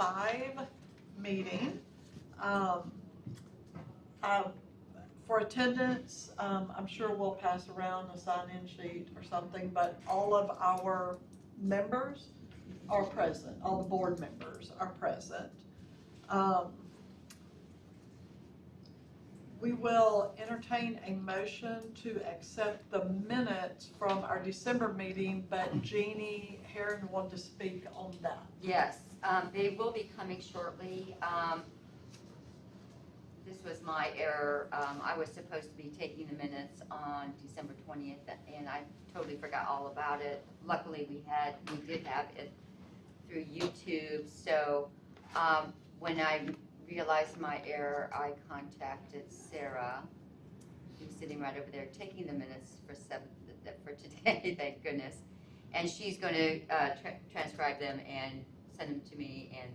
5 meeting. Um, for attendance, I'm sure we'll pass around a sign-in sheet or something, but all of our members are present, all the board members are present. We will entertain a motion to accept the minutes from our December meeting, but Jeannie Herron wanted to speak on that. Yes, they will be coming shortly. This was my error. I was supposed to be taking the minutes on December 20th, and I totally forgot all about it. Luckily, we did have it through YouTube. So when I realized my error, I contacted Sarah, who's sitting right over there, taking the minutes for today. Thank goodness. And she's going to transcribe them and send them to me, and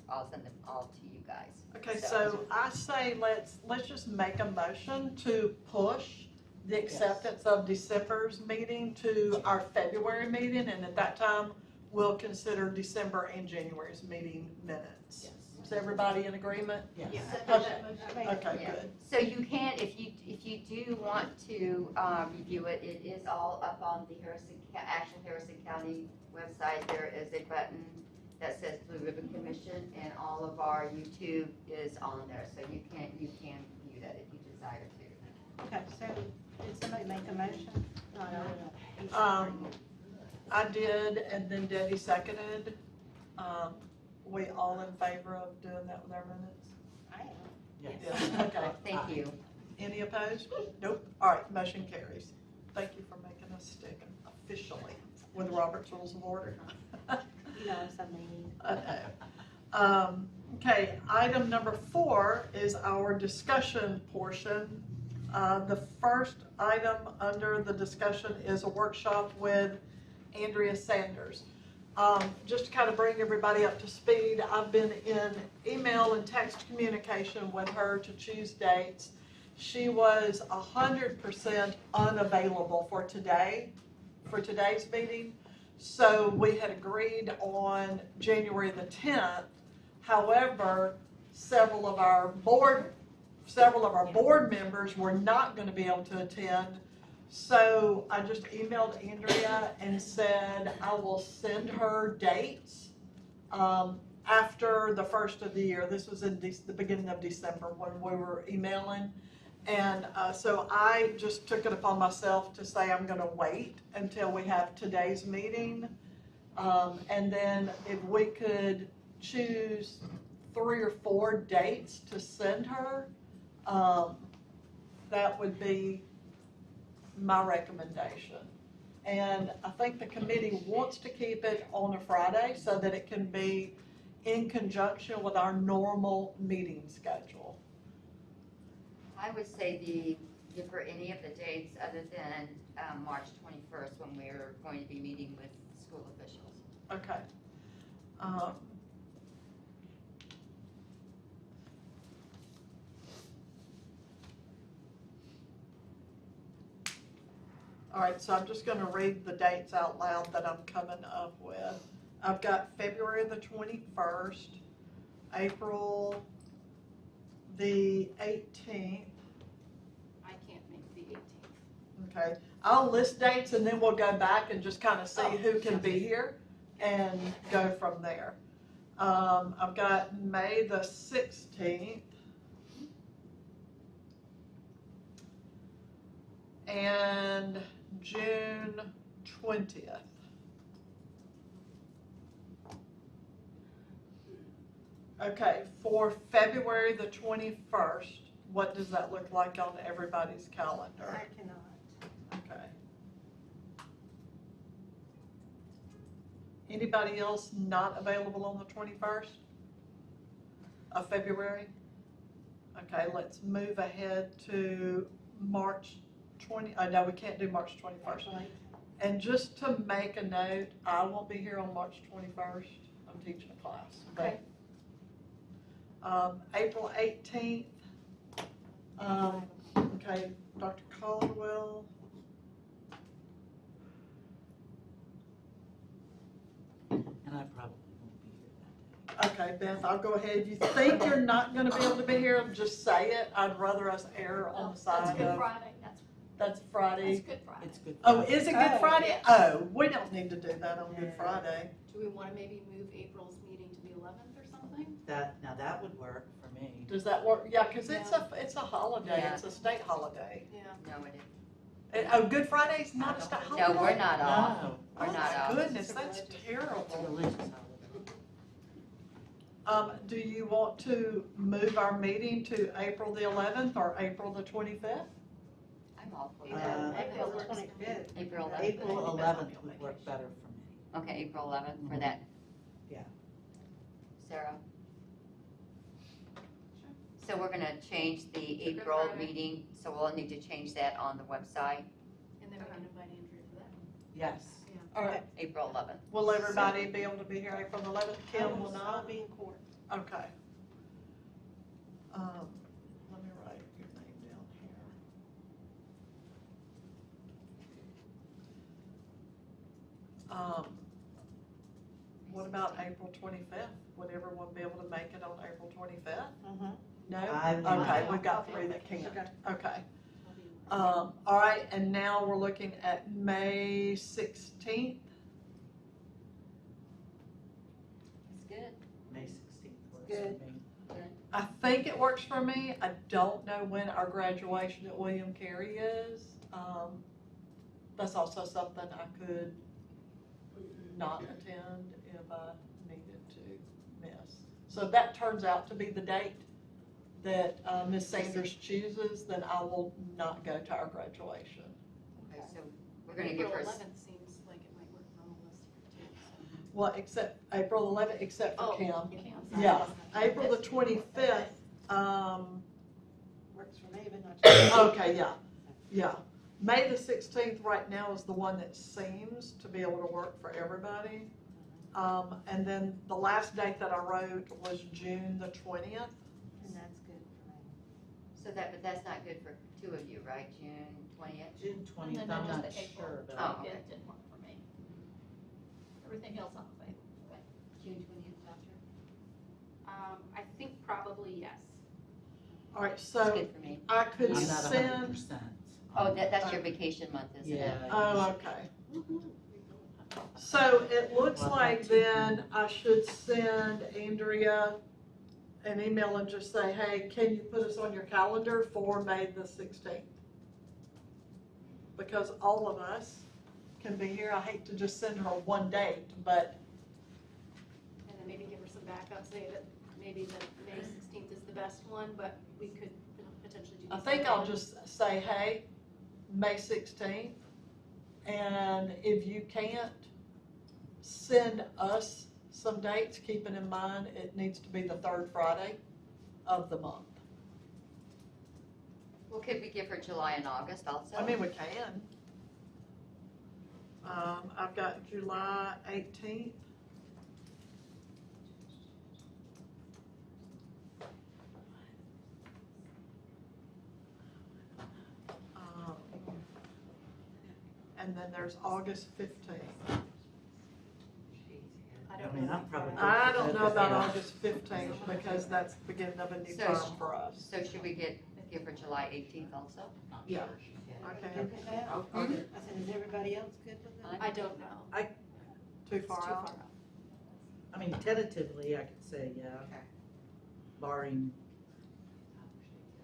I'll send them all to you guys. Okay, so I say let's just make a motion to push the acceptance of December's meeting to our February meeting, and at that time, we'll consider December and January's meeting minutes. Yes. Is everybody in agreement? Yes. Okay, Yeah. good. So you can, if you do want to review it, it is all up on the Harrison County website. There is a button that says Blue Ribbon Commission, and all of our YouTube is on there, so you can view that if you desire to. Okay, so did somebody make a motion? I did, and then Debbie seconded. We all in favor of doing that with our minutes? I am. Yes. Yes, okay. Thank you. Any opposed? Nope. All right, motion carries. Thank you for making us stick officially with Robert's Rules of Order. You know, something. Okay, item number 4 is our discussion portion. The first item under the discussion is a workshop with Andrea Sanders. Just to kind of bring everybody up to speed, I've been in email and text communication with her to choose dates. She was 100% unavailable for today's meeting. So we had agreed on January the 10th. However, several of our board members were not going to be able to attend. So I just emailed Andrea and said I will send her dates after the first of the year. This was in the beginning of December when we were emailing. And so I just took it upon myself to say I'm going to wait until we have today's meeting. And then if we could choose 3 or 4 dates to send her, that would be my recommendation. And I think the committee wants to keep it on a Friday so that it can be in conjunction with our normal meeting schedule. I would say for any of the dates other than March 21st, when we're going to be meeting with school officials. Okay. All right, so I'm just going to read the dates out loud that I'm coming up with. I've got February the 21st, April the 18th. I can't make the 18th. Okay, I'll list dates and then we'll go back and just kind of see who can be here and go from there. I've got May the 16th. And June 20th. Okay, for February the 21st, what does that look like on everybody's calendar? I cannot. Okay. Anybody else not available on the 21st of February? Okay, let's move ahead to March 20, no, we can't do March 21st. Right. And just to make a note, I won't be here on March 21st. I'm teaching a class. Okay. April 18th. Okay, Dr. Caldwell. And I probably won't be here that day. Okay, Beth, I'll go ahead. If you think you're not gonna be able to be here, just say it. I'd rather us err on the That's side Good of, Friday, that's that's Friday. Good Friday. It's good. Oh, is it Good Oh, Friday? yes. Oh, we don't need to do that on Good Friday. Do we wanna maybe move April's meeting to the 11th or something? Now that would work for me. Does that work? Yeah, cause it's a holiday. Yeah. It's a state holiday. Yeah. No, it isn't. Oh, Good Friday's not a state holiday? No, we're not off. No, We're Oh, not my off. goodness, It's a that's religious- it's a terrible. religious holiday. Do you want to move our meeting to April the 11th or April the 25th? I'm all for Uh, that. April works for me. 25th. April 11th. April 11th would work better for me. Okay, April 11th for Mhm. that. Yeah. Sarah? Sure. So we're gonna change the Good April Friday. meeting, so we'll need to change that on the website, And then we can invite Andrea for that. Yes. All right, April 11th. will everybody be able to be here April the 11th? Kim will I'll not? be in court. Okay. Let me write your name down here. What about April 25th? Would everyone be able to make it on April 25th? No? I'm Okay, not. we've got three that can't. Okay. I'll be in- All right, and now we're looking at May 16th. It's good. May 16th works Good. for me. I think it works for me. I don't know when our graduation at William Carey is. That's also something I could not attend if I needed to miss. So if that turns out to be the date that Ms. Sanders chooses, then I will not go to our graduation. Okay, so we're gonna give her, April 11th seems like it might work for all of us here too. Well, except April 11th, except for Oh, Kim. Kim. Yeah, April the 25th, Works for me, but not you. okay, yeah. May the 16th right now is the one that seems to be able to work for everybody. And then the last date that I wrote was June the 20th. And that's good for me. so that, but that's not good for two of you, right? June 20th? June 20th, And I'm then not just the April. sure, but Oh, okay. It didn't work for me. Everything else I'm available. June 20th, Doctor? I think probably yes. All right, It's so good for me. I could I'm not send, 100%. Oh, that's your vacation month, isn't it? Yeah. oh, okay. So it looks Well, like that's- then I should send Andrea an email and just say, hey, can you put us on your calendar for May the 16th? Because all of us can be here. I hate to just send her one date, but And then maybe give her some backup, say that maybe the May 16th is the best one, but we could potentially do. I think I'll just say, hey, May 16th. And if you can't, send us some dates, keeping in mind it needs to be the third Friday of the month. Well, could we give her July and August also? I mean, we can. I've got July 18th. And then there's August 15th. I mean, I'm probably. I don't know about Yeah. August 15th because that's the beginning of a new So term sh- for us. So should we give her July 18th also? Yeah. Good Okay, with that? I said, is everybody else good with that? I don't know. too It's far too out. far out. I mean, tentatively, I could say, yeah, Okay. barring,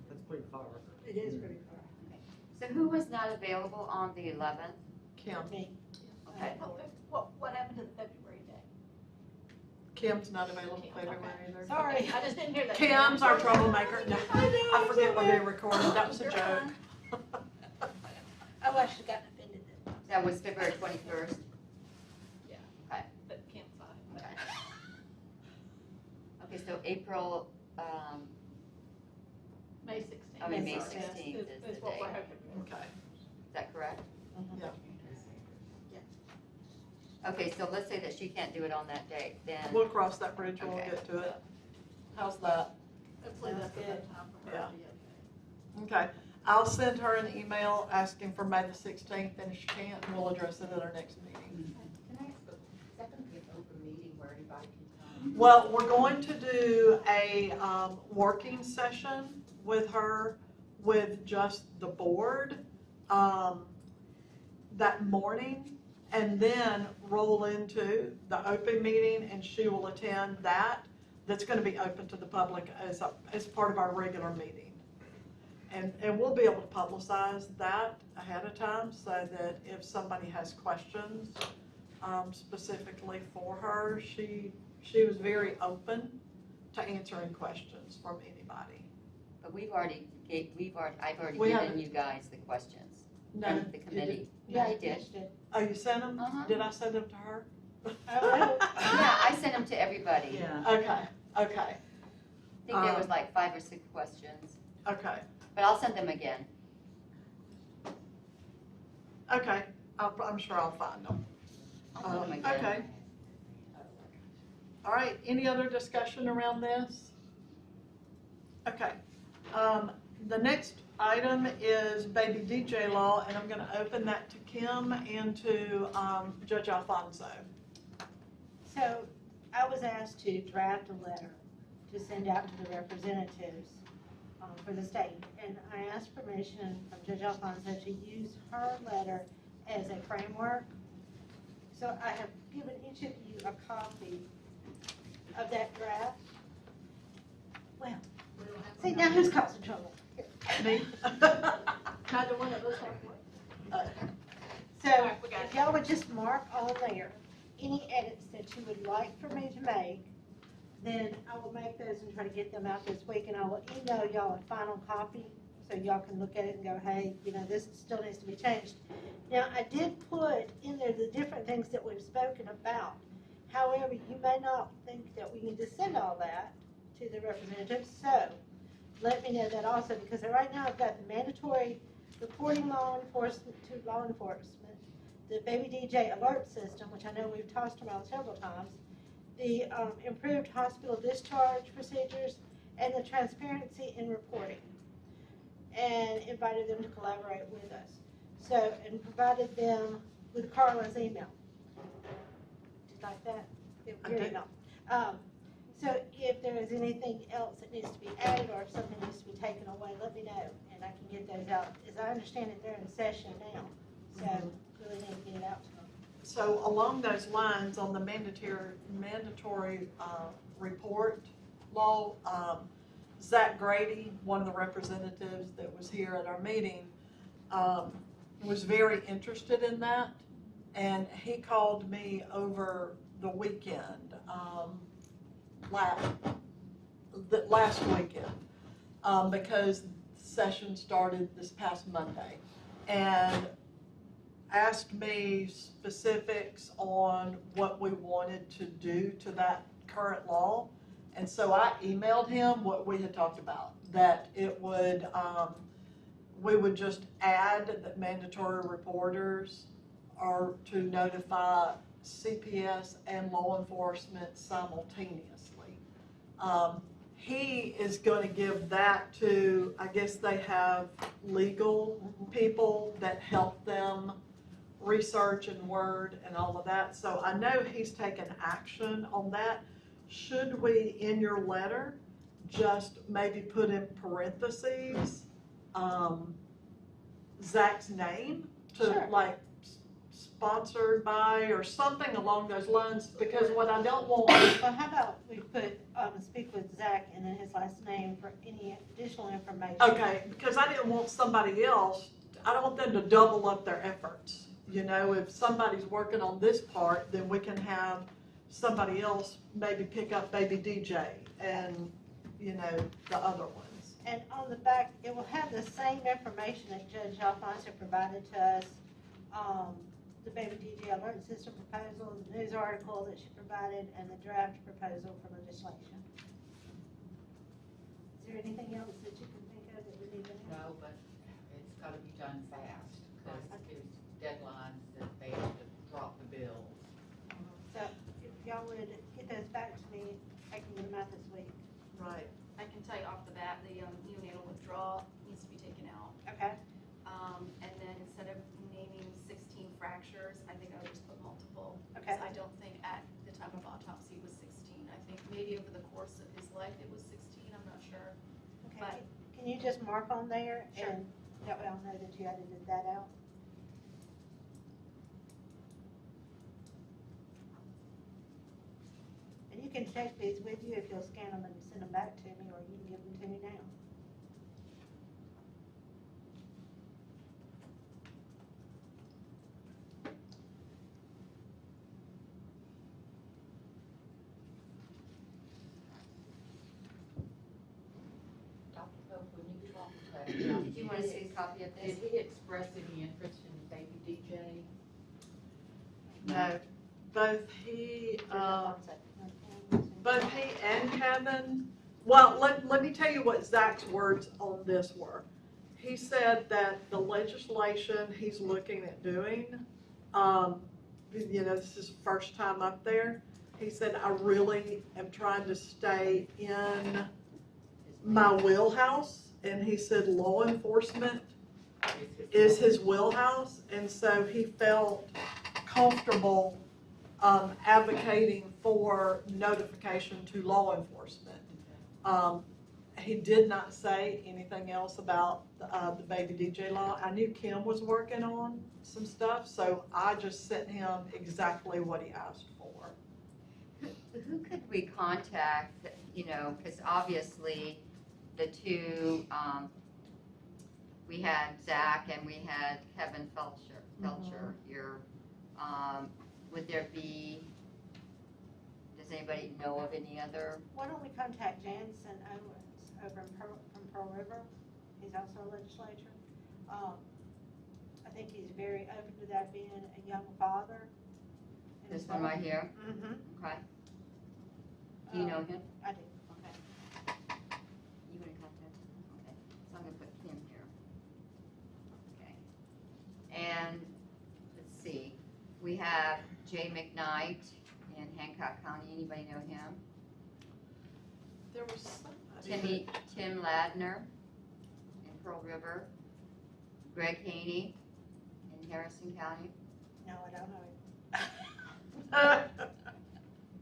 that's pretty far. It is pretty far. So who was not available on the 11th? Kim. Me. Okay. What happened to the February day? Kim's not available Kim, February okay. either. Sorry. I just didn't hear that. Kim's our troublemaker. No, I forget we're being recorded. That was a You're joke. Oh, I should've gotten offended then. That was February 21st? But Kim's fine. Okay. Okay, so April, May 16th. I mean, May Sorry. 16th is the Is what day. we're hoping for. Okay. Is that correct? Yeah. Okay, so let's say that she can't do it on that date, then, We'll cross that bridge when we Okay. get to it. How's that? Hopefully that's a good time for her Yeah. to be okay. Okay. I'll send her an email asking for May the 16th, and if she can't, we'll address it at our next meeting. Can I ask, is that gonna be an open meeting where anybody can come? Well, we're going to do a working session with her, with just the board, that morning, and then roll into the open meeting, and she will attend that. That's gonna be open to the public as part of our regular meeting. And we'll be able to publicize that ahead of time, so that if somebody has questions, specifically for her, she was very open to answering questions from anybody. But I've already We given haven't- you guys the questions No, from the you committee. did- Yeah, I did. Oh, you sent them? Uh-huh. Did I send them to her? Oh, Yeah, I sent them to everybody. Yeah. Okay, okay, I think there was like 5 or 6 questions, okay, but I'll send them again. okay. I'm sure I'll find them. I'll send them again. Okay. All right, any other discussion around this? Okay, the next item is baby DJ law, and I'm gonna open that to Kim and to, Judge Alfonso. So I was asked to draft a letter to send out to the representatives for the state. And I asked permission from Judge Alfonso to use her letter as a framework. So I have given each of you a copy of that draft. Well, see, now who's causing trouble? Me? Neither one of us have one. So All right, we got if y'all would just mark on there any edits that you would like for me to make, then I will make those and try to get them out this week, and I will email y'all a final copy, so y'all can look at it and go, hey, this still needs to be changed. Now, I did put in there the different things that we've spoken about. However, you may not think that we need to send all that to the representatives, so let me know that also, because right now I've got the mandatory reporting law enforcement to law enforcement, the baby DJ alert system, which I know we've tossed around several times, the improved hospital discharge procedures, and the transparency in reporting, and invited them to collaborate with us. So, and provided them with Carla's email. Did you like that? I Your did. email. So if there is anything else that needs to be added, or if something needs to be taken away, let me know, and I can get those out. As I understand it, they're in session now, so really need to get it out to them. So along those lines, on the mandatory report law, Zach Grady, one of the representatives that was here at our meeting, was very interested in that. And he called me over the weekend, last weekend, because session started this past Monday. And asked me specifics on what we wanted to do to that current law. And so I emailed him what we had talked about, that it would, we would just add that mandatory reporters are to notify CPS and law enforcement simultaneously. He is going to give that to, I guess they have legal people that help them research and word and all of that. So I know he's taken action on that. Should we, in your letter, just maybe put in parentheses, Zach's name to Sure. like sponsored by or something along those lines? Because what I don't want, Well, how about we put, speak with Zach and then his last name for any additional information? okay, because I didn't want somebody else, I don't want them to double up their efforts. If somebody's working on this part, then we can have somebody else maybe pick up baby DJ and, the other ones. And on the back, it will have the same information that Judge Alfonso provided to us, the baby DJ alert system proposal, the news article that she provided, and the draft proposal for legislation. Is there anything else that you can think of that we need to know? No, but it's gotta be done fast, because there's deadlines that they have to drop the bills. So if y'all would get those back to me, I can get them out this week. Right. I can tell you off the bat, the neonatal withdrawal needs to be taken out. Okay? And then instead of naming 16 fractures, I think I would just put multiple. Okay. Because I don't think at the time of autopsy was 16. I think maybe over the course of his life it was 16, I'm not sure. Okay, But- can you just mark on there Sure. and that way I'll know that you edited that out? And you can take these with you if you'll scan them and send them back to me, or you can give them to me now. Dr. Pope, when you talked to him. Did you want to see a copy of this? Did he express any interest in Baby DJ? No, both he, both he and Kevin, well, let me tell you what Zach's words on this were. He said that the legislation he's looking at doing, this is first time up there. He said, I really am trying to stay in my wheelhouse. And he said law enforcement is his wheelhouse. And so he felt comfortable advocating for notification to law enforcement. He did not say anything else about the baby DJ law. I knew Kim was working on some stuff, so I just sent him exactly what he asked for. Who could we contact, because obviously the two, we had Zach and we had Kevin Felcher here. Would there be, does anybody know of any other? Why don't we contact Jansen Owens over from Pearl River? He's also a legislator. I think he's very open to that being a young father. and This one right here? Mm-hmm. Okay. Do you know him? I do. Okay. You want to contact him? Okay. So I'm going to put Kim here. Okay. And let's see. We have Jay McKnight in Hancock County. Anybody know him? There was somebody. Tim Ladner in Pearl River. Greg Haney in Harrison County. No, I don't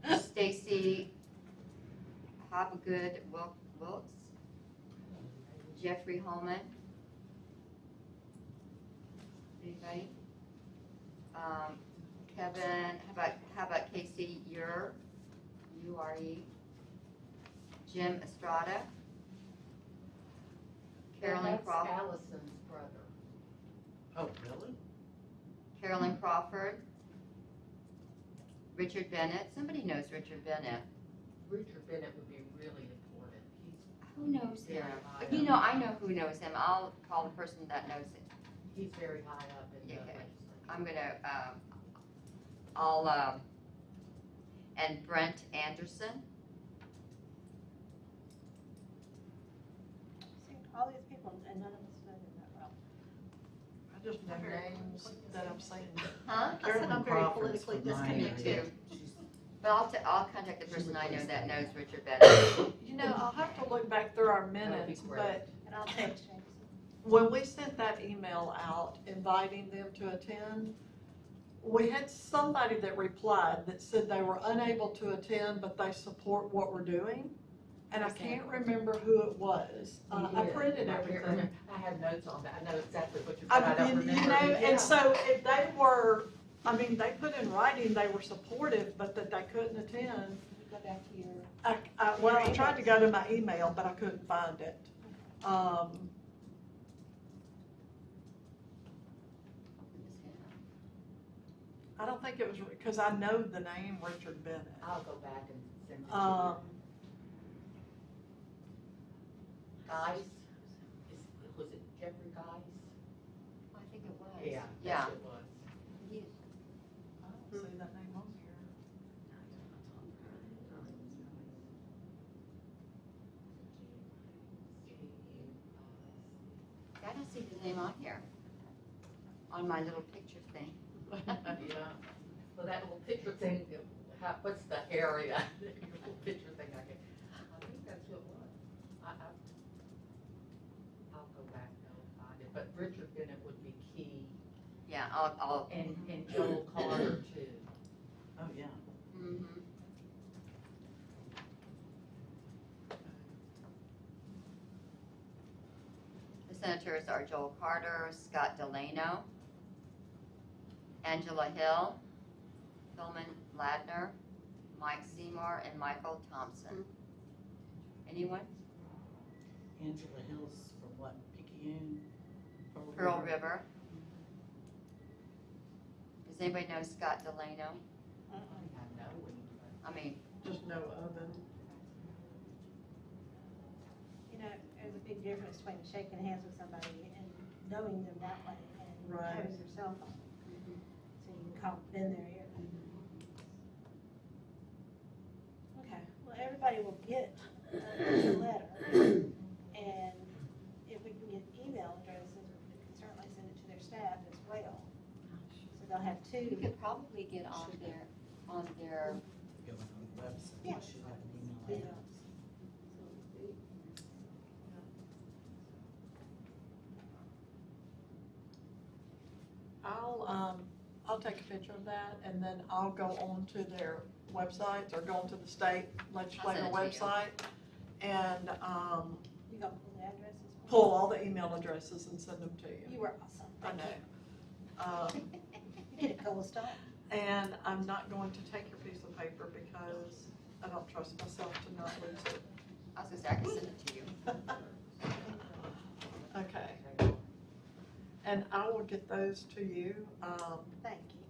know. Stacy Habagood Wilkes. Jeffrey Holman. Anybody? Kevin, how about Casey Ure, U-R-E? Jim Estrada. Carolyn Crawford. Allison's brother. Oh, really? Carolyn Crawford. Richard Bennett. Somebody knows Richard Bennett. Richard Bennett would be really important. Who knows him? Very high up. I know who knows him. I'll call the person that knows him. He's very high up in the Okay. legislature. I'm gonna, and Brent Anderson. See, all these people, and none of us know them that well. I just know names that I'm saying. Huh? I said I'm very Crawford's politically from mine. Me disconnected. too. But I'll contact the person I know that knows Richard Bennett. I'll have to look back through our That would be minutes, great. but And I'll text Jason. when we sent that email out inviting them to attend, we had somebody that replied that said they were unable to attend, but they support what we're doing. And I can't remember who it was. I printed everything. I have notes on that. I know exactly what you're, I but I don't mean, remember. Yeah. and so if they were, they put in writing they were supportive, but that they couldn't attend. Go back to your, I tried to go to my email, but I couldn't find it. I don't think it was, because I know the name Richard Bennett. I'll go back and send it to Um, you. Guys, was it Jeffrey Guys? I think it was. Yeah, Yeah. that's it was. He- I don't see that name on here. I don't see his name on here, on my little picture thing. Yeah, well, that little picture thing, what's the area, your little picture thing I get, I think that's what it was. I'll go back and I'll find it, but Richard Bennett would be key, Yeah, I'll, and Joel Carter too. Oh, yeah. mhm. senators are Joel Carter, Scott Delano, Angela Hill, Philman Ladner, Mike Seymour, and Michael Thompson. Anyone? Angela Hills from what, Picayune? Pearl River. Does anybody know Scott Delano? I think I know when you. I mean, Just no other. You know, there's a big difference between shaking hands with somebody and knowing them that way and Right. having their cell phone. So you can call in their ear. Okay, well, everybody will get a letter, and if we can get email addresses, we can certainly send it to their staff as well. So they'll have you two. could probably get on their, Going on the website, Yeah. you should have an email Yeah. address. I'll take a picture of that and then I'll go on to their websites or go onto the state legislator I'll send it to you. website and, You gonna pull the addresses? pull all the email addresses and send them to you. You were awesome. I Thank know. you. You did a cool stuff. And I'm not going to take your piece of paper because I don't trust myself to not lose it. I was gonna say, I can send it to you. Okay, and I will get those to you, Thank you.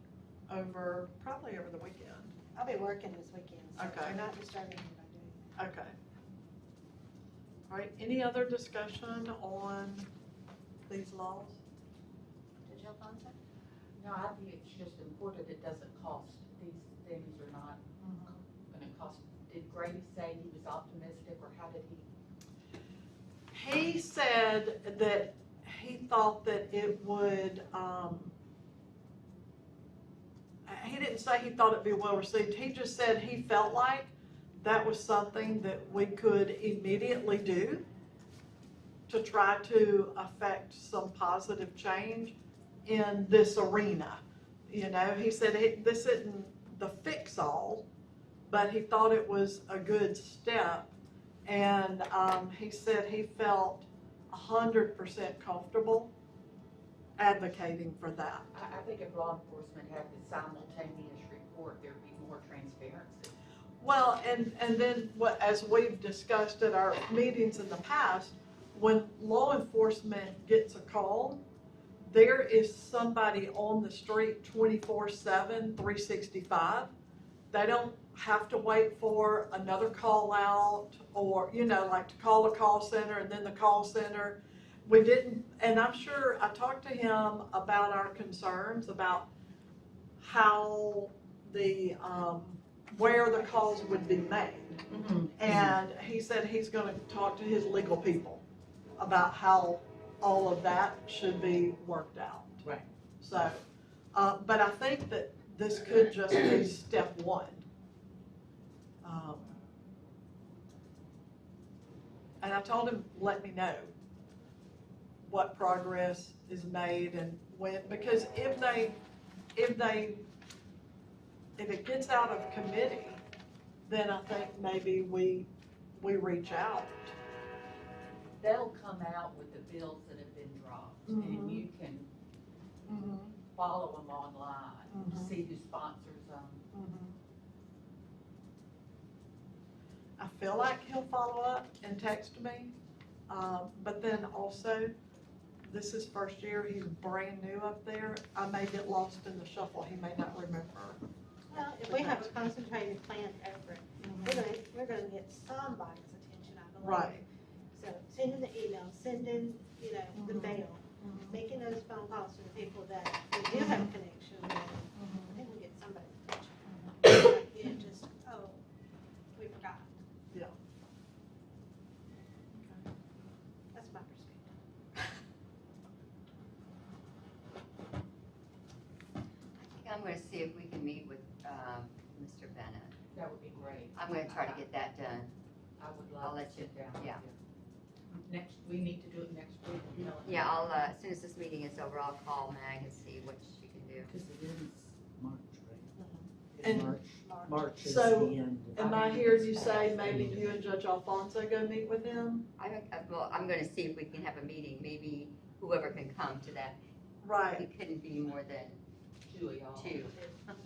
probably over the weekend. I'll be working this weekend, so Okay. you're not disturbing me by doing Okay. All right, any other discussion on these laws? that. Did you, Alfonso? No, I think it's just important it doesn't cost, these things are not gonna cost. Did Grady say he was optimistic, or how did he? He said that he thought that it would, he didn't say he thought it'd be well received. He just said he felt like that was something that we could immediately do to try to affect some positive change in this arena. You know, he said this isn't the fix-all, but he thought it was a good step. And he said he felt 100% comfortable advocating for that. I think if law enforcement had the simultaneous report, there'd be more transparency. Well, and then as we've discussed at our meetings in the past, when law enforcement gets a call, there is somebody on the street 24/7, 365. They don't have to wait for another call out or, you know, like to call a call center and then the call center. We didn't, and I'm sure I talked to him about our concerns about how where the calls would be made. And he said he's gonna talk to his legal people about how all of that should be worked out. Right. So, but I think that this could just be step one. And I told him, let me know what progress is made and when, because if it gets out of committee, then I think maybe we reach out. They'll come out with the bills that have been dropped, and you can follow them online, see who sponsors them. I feel like he'll follow up and text me, but then also, this is first year, he's brand new up there. I may get lost in the shuffle, he may not remember. Well, if we have a concentrated plan effort, we're gonna get somebody's attention, I believe. Right. So sending the email, sending, you know, the mail, making those phone calls to the people that we do have a connection with. I think we'll get somebody's attention. Like, you know, just, oh, we forgot. Yeah. That's my perspective. I think I'm gonna see if we can meet with, Mr. Bennett. That would be great. I'm gonna try to get that done. I would I'll love to let you- sit down with yeah. you. We need to do it next week. Yeah, I'll, as soon as this meeting is over, I'll call Mag and see what she can do. Because it is March, right? And- March is So, the end. Am I hearing you say maybe you and Judge Alfonso go meet with him? Well, I'm gonna see if we can have a meeting, maybe whoever can come to that. Right. It couldn't be more than Two of y'all. two.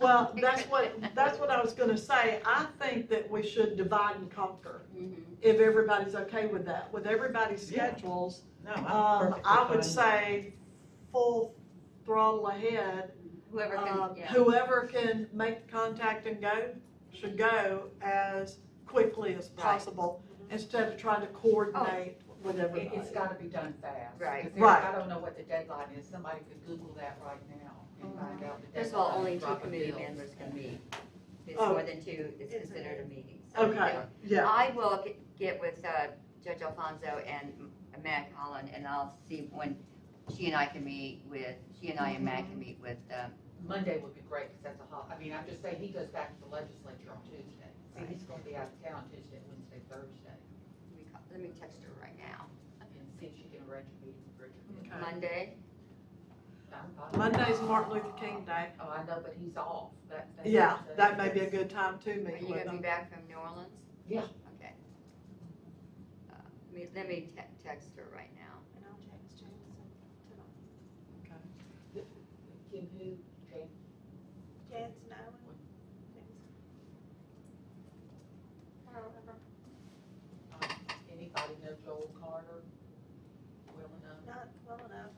Well, that's what I was gonna say. I think that we should divide and conquer, Mhm. if everybody's okay with that. With everybody's Yeah. schedules, No, I'm perfectly I would fine. say full throttle ahead. Whoever can, yeah. Whoever can make the contact and go, should go as quickly as possible, instead of trying to coordinate with everybody. It's gotta be done fast. Right. 'Cause Right. I don't know what the deadline is, somebody could Google that right now and find out the deadline. First of all, only to two drop a committee bill. members can meet. If it's Oh. more than two, it's considered a meeting. So, Okay, yeah, I will get with Judge Alfonso and Matt Holland, and I'll see when she and I can meet with, she and I and Matt can meet with, Monday would be great, because that's I mean, I'm just saying, he goes back to the legislature on Tuesday. So he's gonna be out of town Tuesday, Wednesday, Thursday, let me text her right now. and see if she can arrange a meeting for Richard. Okay. Monday, I'm fine. Monday's Martin Luther King Day. Oh, I know, but he's off. Yeah, that may be a good time to are meet you with gonna be them. back from New Orleans? Yeah. Okay. Let me text her right now. And I'll text Jameson tonight. Kim who, Jane? Jansen Owen. I don't remember, Anybody know Joel Carter? Well enough? not well enough.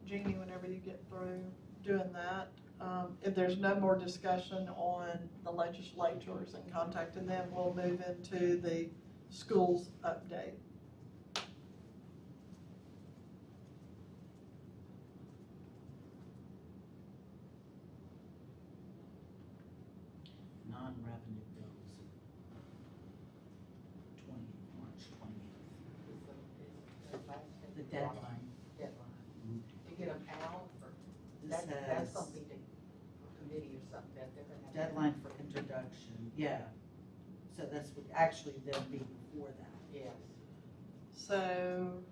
Jeannie, whenever you get through doing that, if there's no more discussion on the legislatures and contacting them, we'll move into the schools update. Non-revenue bills. March 20th, the deadline. Deadline. To get them out, or This that's has something to, for committee or something that they're gonna have. to- deadline for introduction, yeah. So that's what, actually they'll be before that. Yes. So,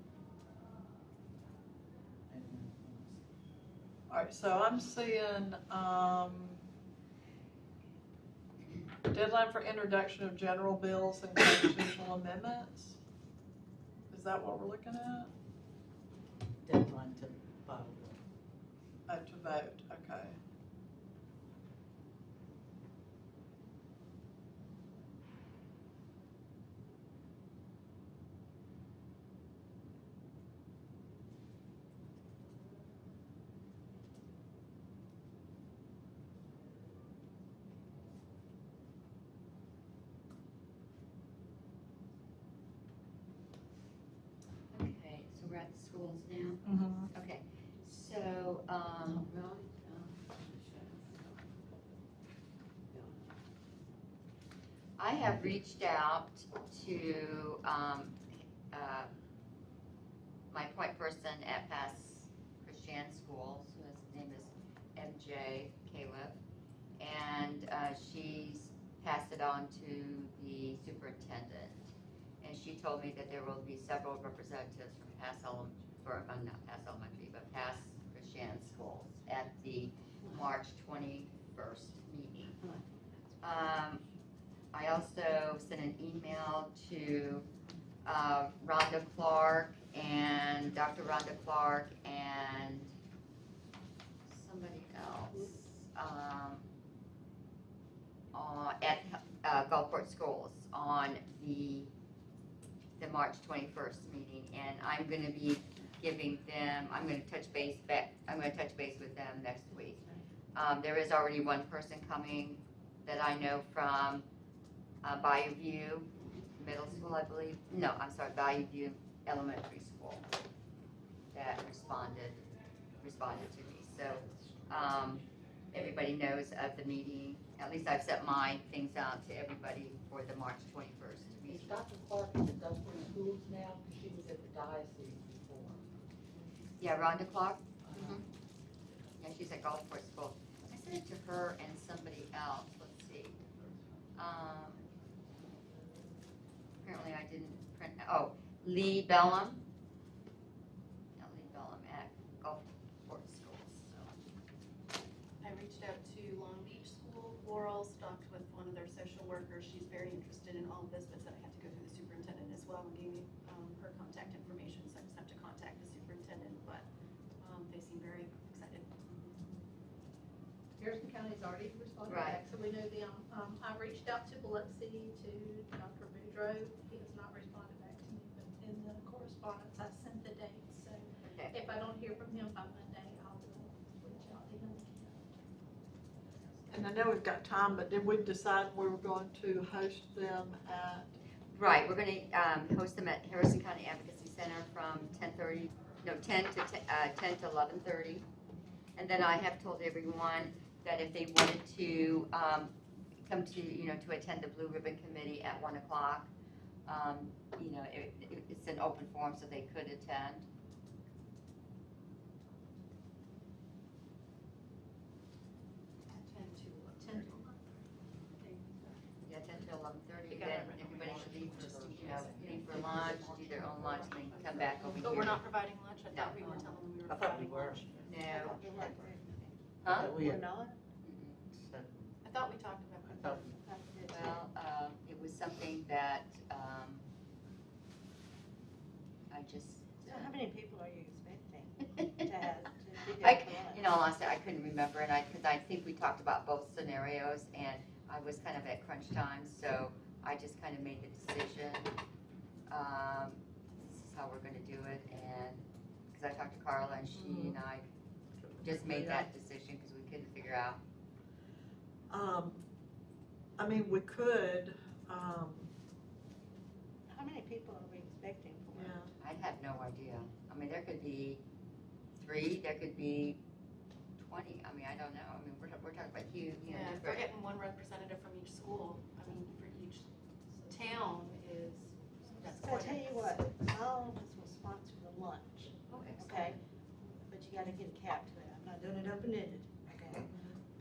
And then, all right, so I'm seeing, deadline for introduction of general bills and constitutional amendments. Is that what we're looking at? deadline to file the Oh, to vote, okay. Okay, so we're at the schools now. Mm-hmm. Okay, so, I have reached out to, my point person at Pass Christian Schools, whose name is MJ Caleb, and, she's passed it on to the superintendent. And she told me that there will be several representatives from not Pass Elementary, but Pass Christian Schools at the March 21st meeting. I also sent an email to Rhonda Clark and Dr. Rhonda Clark and somebody else at Gulfport Schools on the March 21st meeting, and I'm going to be giving them, I'm going to touch base with them next week. There is already one person coming that I know from Bayou View Middle School, I believe. No, I'm sorry, Bayou View Elementary School that responded to me. So everybody knows of the meeting. At least I've sent my things out to everybody for the March 21st Is meeting. Dr. Clark in the Gulfport schools now? Because she was at the diocese before. Yeah, Rhonda Clark? Uh-huh. Yeah, she's at Gulfport School. I sent it to her and somebody else. Let's see. Apparently I didn't print, Lee Bellum. No, Lee Bellum at Gulfport Schools, so. I reached out to Long Beach School. Laurel talked with one of their social workers. She's very interested in all of this, but said I had to go through the superintendent as well and gave me her contact information. So I just have to contact the superintendent, but they seem very excited. Harrison County's already responded Right. back, so we know them. I reached out to Biloxi, to Dr. Boudreaux. He has not responded back to me, but in the correspondence, I sent the dates. So Okay. if I don't hear from him by Monday, I will reach out to him again. And I know we've got time, but did we decide we were going to host them at, Right, we're gonna host them at Harrison County Advocacy Center from 10 to 11:30. And then I have told everyone that if they wanted to come to, to attend the Blue Ribbon Committee at 1 o'clock, it's an open forum, so they could attend. Yeah, 10 to 11:30, You got then it. everybody should leave, leave for lunch, do their own lunch, and then come back over here. But we're not providing lunch? I thought No. we were telling them we were I thought we providing were. lunch. No. Huh? Huh? We We're had, not? I thought we talked about I thought, Well, it was something that, I just. So how many people are you expecting to have, to be I, there for lunch? in all honesty, I couldn't remember, and because I think we talked about both scenarios, and I was kind of at crunch time, so I just kind of made the decision, this is how we're gonna do it, and, because I talked to Carla, and she and I just made that decision, because we couldn't figure out. I mean, we could, How many people are we expecting for? yeah. I have no idea. I mean, there could be 3, there could be 20, I mean, I don't know, I mean, we're talking about huge, Yeah, if we're different. getting one representative from each school, I mean, for each town that's So I quite tell you a- what, all of us will sponsor the lunch, Oh, excellent. okay? But you gotta get a cap to it. I'm not doing it open-ended, okay?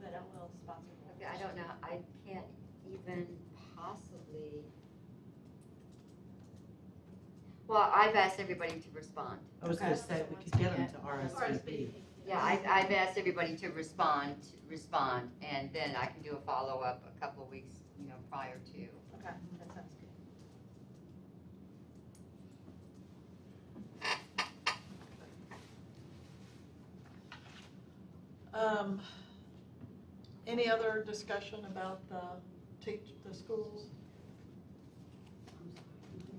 But I will sponsor the lunch. Okay, I don't know, I can't even possibly. Well, I've asked everybody to respond. I was gonna say, we could get them to RSVP. Yeah, I've asked everybody to respond, and then I can do a follow-up a couple of weeks, prior to. Okay, that sounds good. Any other discussion about the schools?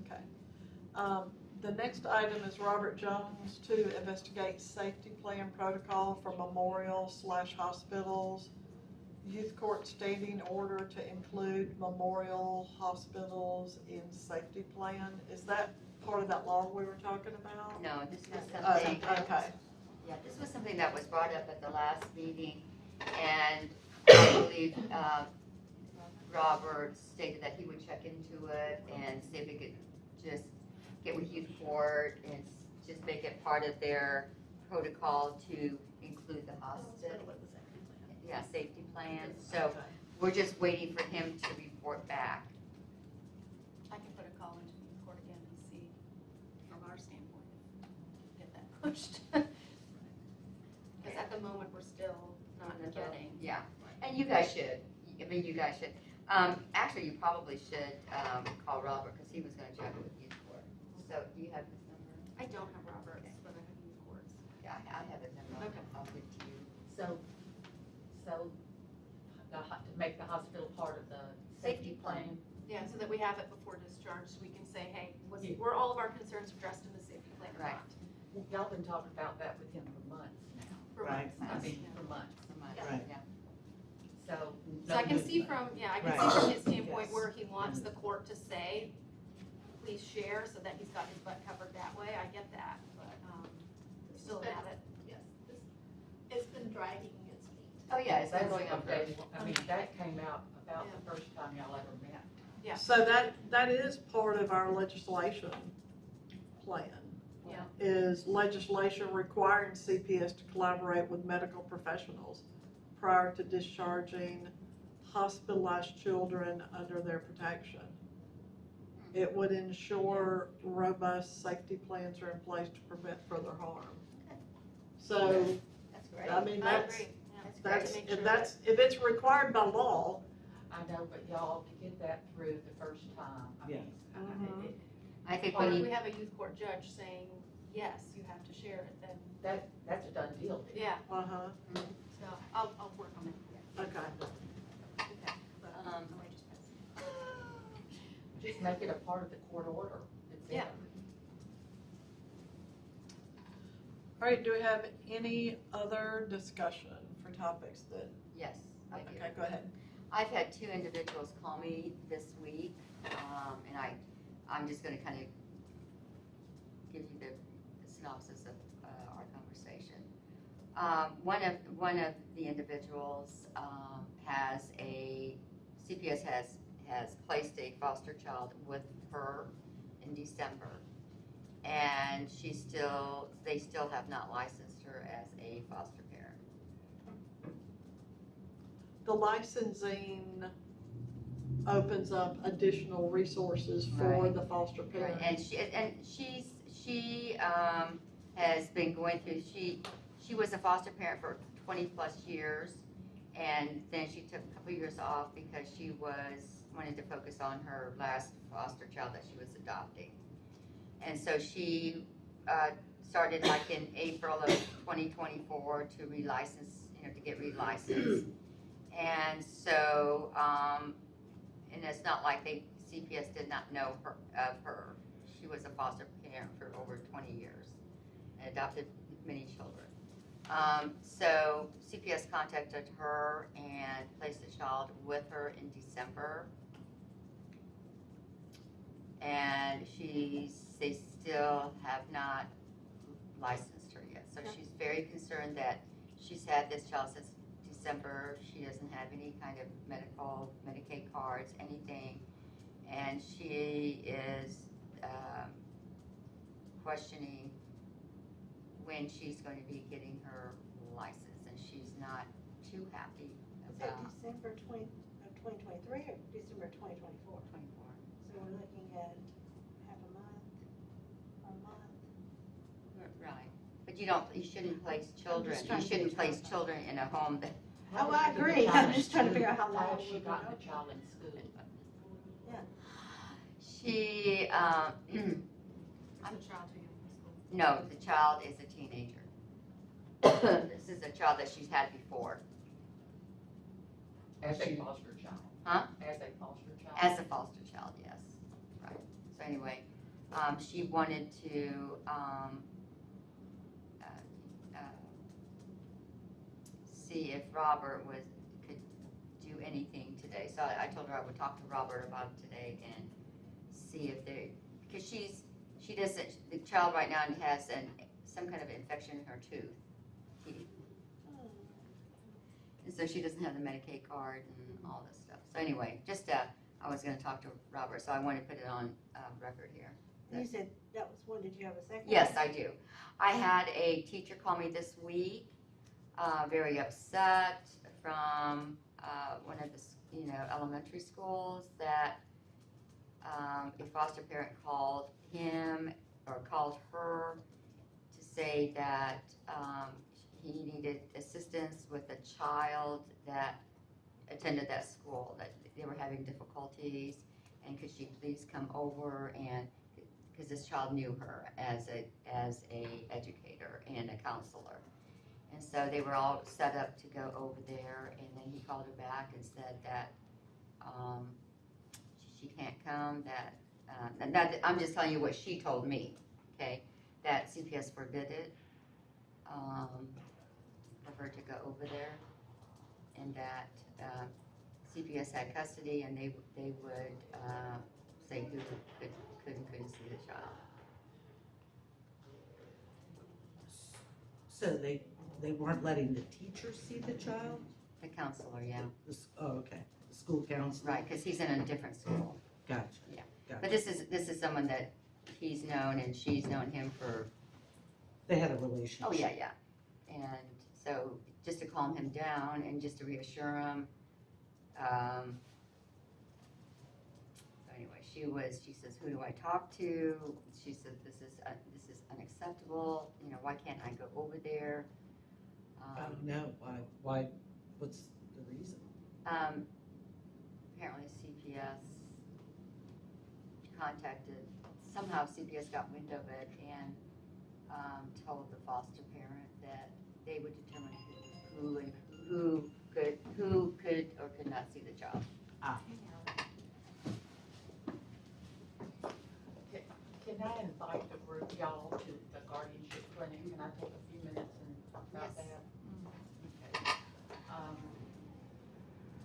Okay. The next item is Robert Jones to investigate safety plan protocol for memorial/hospitals. Youth court standing order to include memorial hospitals in safety plan. Is that part of that law we were talking about? No, this was Oh, something. okay. Yeah, this was something that was brought up at the last meeting, and I believe Robert stated that he would check into it and see if he could just get with youth court and just make it part of their protocol to include the hospital. Yeah, safety plan, so Okay. we're just waiting for him to report back. I can put a call into the court again and see from our standpoint, get that pushed. Because at the moment, we're still not getting. Yeah, and you guys should, you guys should. Actually, you probably should call Robert, because he was gonna check with youth court. So, do you have his number? I don't have Robert's, but I have youth courts. Yeah, I have his number, Okay. I'll give it to you. So to make the hospital part of the safety plan. Yeah, so that we have it before discharge, so we can say, hey, Yeah. were all of our concerns addressed in the safety plan or Right. not? Y'all been talking about that with him for months now. For Right. months, I mean, yeah. for months. Right. Yeah. So. So I can see from, I can Right. see from his standpoint Yes. where he wants the court to say, please share, so that he's got his butt covered that way, I get that, but, still have it. Yes, it's been dragging its feet. Oh, yeah, it's been That's going on for, updated. I mean, that came out about the first time y'all ever met. Yeah. So that is part of our legislation plan. Yeah. Is legislation requiring CPS to collaborate with medical professionals prior to discharging hospitalized children under their protection. It would ensure robust safety plans are in place to prevent further harm. So, That's great. I mean, I that's, agree, yeah. that's, To make if sure that's, if it's required by law, I know, but y'all, to get that through the first time, I mean, Mhm. I think Or we if we need, have a youth court judge saying, yes, you have to share it, then, that's a done deal. then. yeah, uh-huh, so I'll work on it. okay. Okay. um, Just make it a part of the court order. It's in. Yeah. All right, do we have any other discussion for topics that, yes, I do. okay, go ahead. I've had two individuals call me this week, and I'm just gonna kind of give you the synopsis of our conversation. One of the individuals has CPS has placed a foster child with her in December, and they still have not licensed her as a foster parent. The licensing opens up additional resources for Right. the foster Right, parent. and she has been going through, she was a foster parent for 20-plus years, and then she took a couple years off because she wanted to focus on her last foster child that she was adopting. And so she started like in April of 2024 to relicense, to get relicensed. And so, and it's not like CPS did not know of her. She was a foster parent for over 20 years and adopted many children. So CPS contacted her and placed the child with her in December. And they still have not licensed her yet. So she's very concerned that she's had this child since December. She doesn't have any kind of Medicaid cards, anything. And she is questioning when she's going to be getting her license, and she's not too happy Is that about December of 2023 or December 2024? 24. So we're looking at half a month, or a month. Right, but you shouldn't place children, just trying you to get shouldn't a place timeline. children in a home that, Oh, I How did she get the agree. child I'm in just trying to school? figure out how long How it has she would gotten go. the child in school? she, It's a child who you're in school. no, the child is a teenager. This is a child that she's had before, As a foster child? Huh? As a foster child? as a foster child, yes, right. So anyway, she wanted to, see if Robert could do anything today. So I told her I would talk to Robert about it today and see if because she doesn't, the child right now has some kind of infection in her teeth. And so she doesn't have the Medicaid card and all this stuff. So anyway, I was gonna talk to Robert, so I want to put it on record here. You said that was one, did you have a second? Yes, I do. I had a teacher call me this week, very upset from one of the elementary schools that a foster parent called him or called her to say that he needed assistance with a child that attended that school, that they were having difficulties, and could she please come over, and because this child knew her as a educator and a counselor. And so they were all set up to go over there, and then he called her back and said that she can't come, I'm just telling you what she told me, okay? That CPS forbid it, for her to go over there, and that CPS had custody, and they would say who could and couldn't see the child. So they weren't letting the teacher see the child? The counselor, yeah, Oh, okay, the school counselor? right, because he's in a different school. Gotcha. Yeah. Gotcha. But this is someone that he's known, and she's known him for, They had a relationship. oh, yeah. And so just to calm him down and just to reassure him So anyway, she says, who do I talk to? She said, this is unacceptable, you know, why can't I go over there? I don't know, why, what's the reason? Apparently CPS contacted, somehow CPS got wind of it and, told the foster parent that they would determine who could or could not see the child. Can I invite the group, y'all, to the guardianship clinic? Can I take a few minutes and talk about Yes. that? Okay.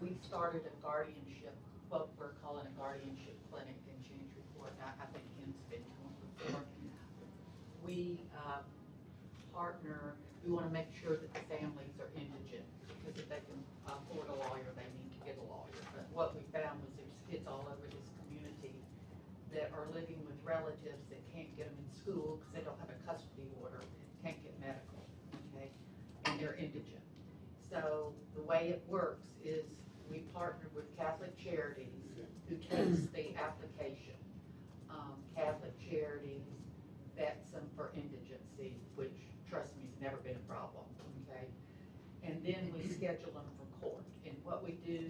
We started a guardianship, what we're calling a guardianship clinic in Change Report. I think Ken's been to one before. We partner, we want to make sure that the families are indigent, because if they can afford a lawyer, they need to get a lawyer. But what we found was there's kids all over this community that are living with relatives that can't get them in school because they don't have a custody order, can't get medical, okay? And they're indigent. So the way it works is we partner with Catholic Charities who takes the application. Catholic Charities vets them for indigency, which, trust me, has never been a problem, okay? And then we schedule them for court. And what we do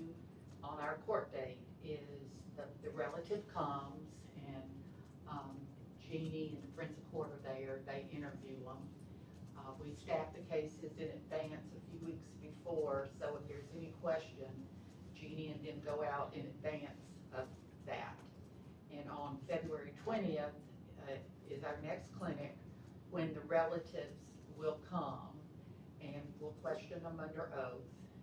on our court date is the relative comes and Jeannie and the Friends of Court are there, they interview them. We staff the cases in advance a few weeks before, so if there's any question, Jeannie and them go out in advance of that. And on February 20th is our next clinic, when the relatives will come and we'll question them under oath,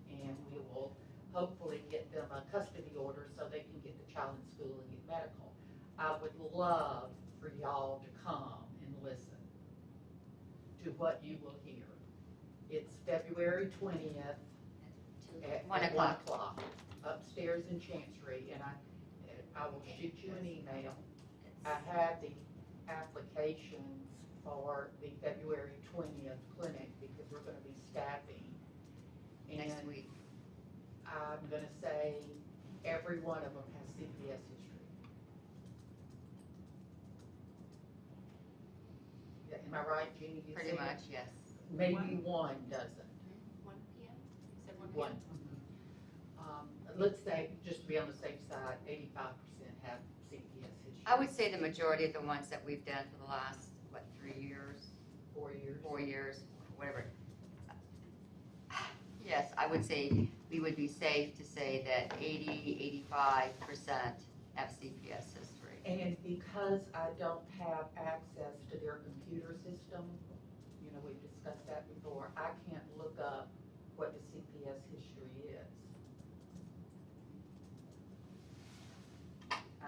and we will hopefully get them a custody order so they can get the child in school and get medical. I would love for y'all to come and listen to what you will hear. It's February 20th at 1 1 o'clock. o'clock upstairs in Chancery, and I will shoot you an email. I have the applications for the February 20th clinic because we're gonna be staffing. Next And week. I'm gonna say every one of them has CPS history. Yeah, am I right, Jeannie? You Pretty said much, yes. Maybe one doesn't. 1 PM? You said 1 One. PM? Let's say, just to be on the safe side, 85% have CPS history. I would say the majority of the ones that we've done for the last, 3 years, 4 years. 4 years, whatever. Yes, I would say we would be safe to say that 85% have CPS history. And because I don't have access to their computer system, you know, we've discussed that before, I can't look up what the CPS history is.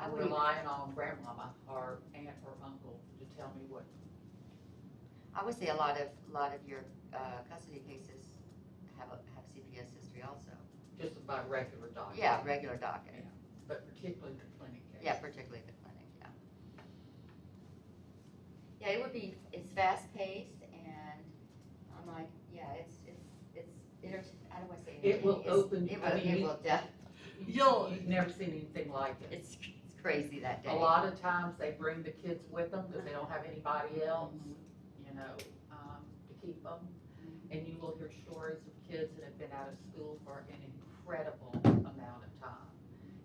I'm relying on grandmama or aunt or uncle to tell me what. I would say a lot of your custody cases have CPS history also. Just by regular document. Yeah, regular docket. Yeah. But particularly the clinic case. Yeah, particularly the clinic, yeah. Yeah, it would be, it's fast paced and I'm like, yeah, it's, I don't wanna say. It will entertaining. open- It I will, mean, it you- will You've never seen anything like it. it's crazy that day. A lot of times they bring the kids with them because they don't have anybody else, you know, to keep them. And you will hear stories of kids that have been out of school for an incredible amount of time.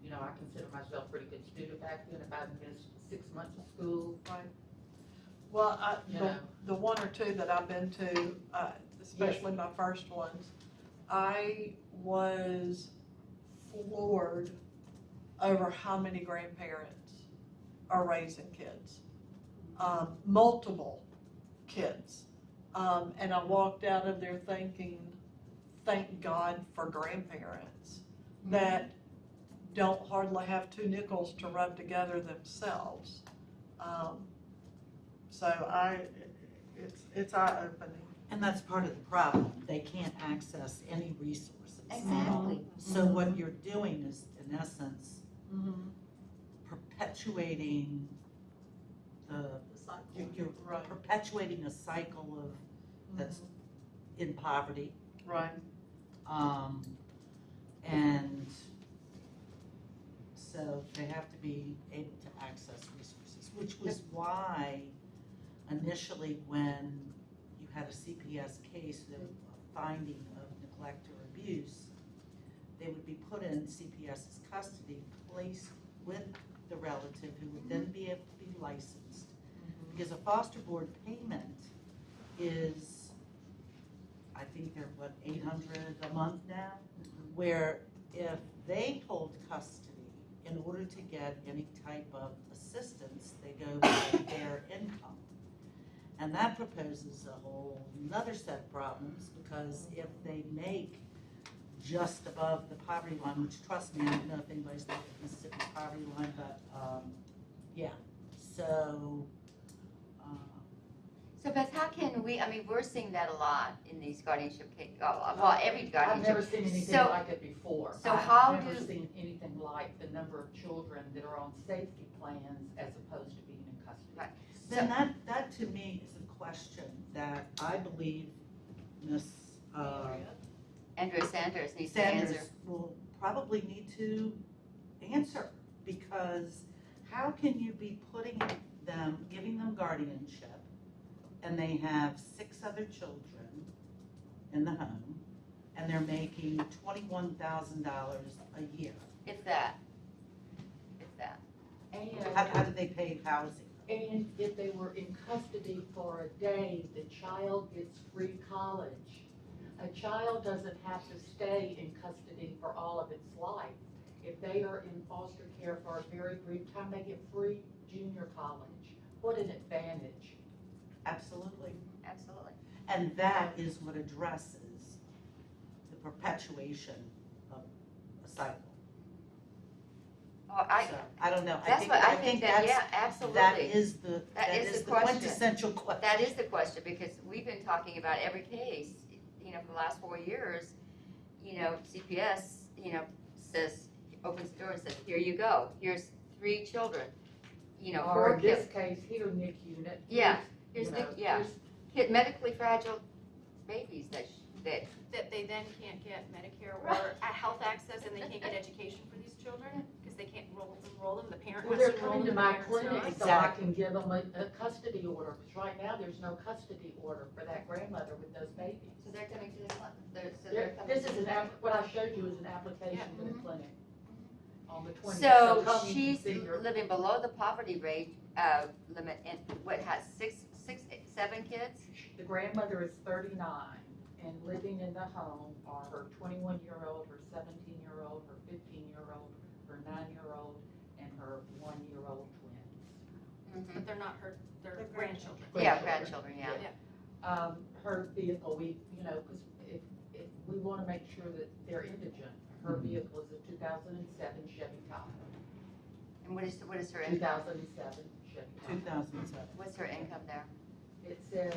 You know, I consider myself a pretty good student back then. If I missed 6 months of school, Right. Well, You know. the one or two that I've been to, especially my first ones, I was floored over how many grandparents are raising kids. Multiple kids. And I walked out of there thinking, thank God for grandparents that don't hardly have 2 nickels to rub together themselves. So it's eye-opening. And that's part of the problem, they can't access any resources. Exactly. So what you're doing is, in essence, perpetuating the, The cycle. you're Right. perpetuating a cycle of, that's in poverty. Right. And So they have to be able to access resources, which was why initially when you had a CPS case of a finding of neglect or abuse, they would be put in CPS's custody, placed with the relative who would then be able to be licensed. Because a foster board payment is, I think they're what, 800 a month now? Where if they hold custody, in order to get any type of assistance, they go by their income. And that proposes a whole another set of problems, because if they make just above the poverty line, which trust me, I don't know if anybody's looked at Mississippi poverty line, but, yeah, so, So Beth, how can we, I mean, we're seeing that a lot in these guardianship cases, well, every I've never guardianship. seen anything So- like it before. so how I've never do- seen anything like the number of children that are on safety plans as opposed to being in custody. Right. then that to me is a question that I believe Ms. Andrea Sanders needs to answer. Sanders will probably need to answer, because how can you be putting them, giving them guardianship, and they have 6 other children in the home, and they're making $21,000 a year? If that. If that. How do they pay housing? And if they were in custody for a day, the child gets free college. A child doesn't have to stay in custody for all of its life. If they are in foster care for a very brief time, they get free junior college. What an advantage. Absolutely. Absolutely. And that is what addresses the perpetuation of a cycle. Oh, So, I don't know. that's what, I think that, yeah, absolutely. That is the the question. quintessential question. That is the question, because we've been talking about every case, for the last 4 years, CPS, says, opens the door and says, here you go, here's 3 children, Or 4 in kids. this case, here, NIC unit. Yeah, here's, here's you know, the- yeah. here's- Kid, medically fragile babies that That they then can't get Medicare or health access, and they can't get education for these children, because they can't enroll them, the parent Well, has they're to enroll coming them. to the my parents clinic don't. so I can give them a custody order, because right now, there's no custody order for that grandmother with those babies. so they're coming to the clinic. So they're coming This to is the what I showed you is an application Yeah. for the Mhm. clinic on the 20th. So come you can she's see her. living below the poverty rate limit, and what, has 7 kids? The grandmother is 39, and living in the home are her 21-year-old, her 17-year-old, her 15-year-old, her 9-year-old, and her 1-year-old twins. But they're not they're They're grandchildren. Yeah, grandchildren, yeah. Her vehicle, because if we want to make sure that they're indigent, her vehicle is a 2007 Chevy Tahoe. And what is her income? 2007 Chevy Tahoe. 2007. What's her income there? It says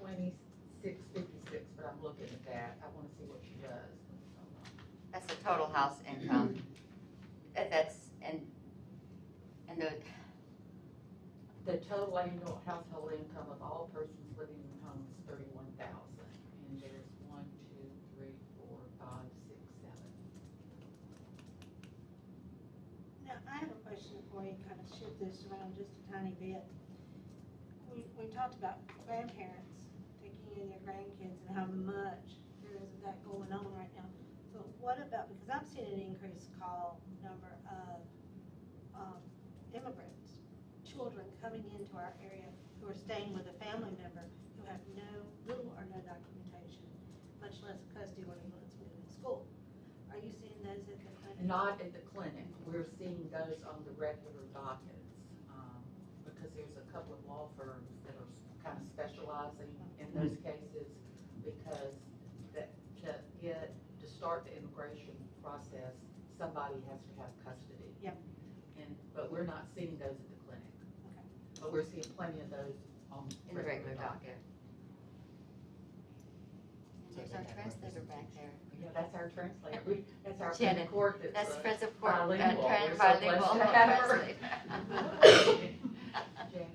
2656, but I'm looking at that. I want to see what she does. That's the total house income. That's, and The total annual household income of all persons living in the home is 31,000, and there's 1, 2, 3, 4, 5, 6, 7. Now, I have a question before you kind of shift this around just a tiny bit. We talked about grandparents taking in their grandkids and how much there is of that going on right now. So what about, because I'm seeing an increased call number of immigrants, children coming into our area who are staying with a family member who have little or no documentation, much less custody when he wants to move to school. Are you seeing those at the clinic? Not at the clinic. We're seeing those on the regular dockets, because there's a couple of law firms that are kind of specializing in those cases, because to start the immigration process, somebody has to have custody. Yep. But we're not seeing those at the clinic. Okay. But we're seeing plenty of those on in the regular docket. There's our translator back there. Yeah, that's our translator. That's our Shannon, court That's that's Prince of Court, bilingual. We're so bilingual blessed to have her. translator. Jan.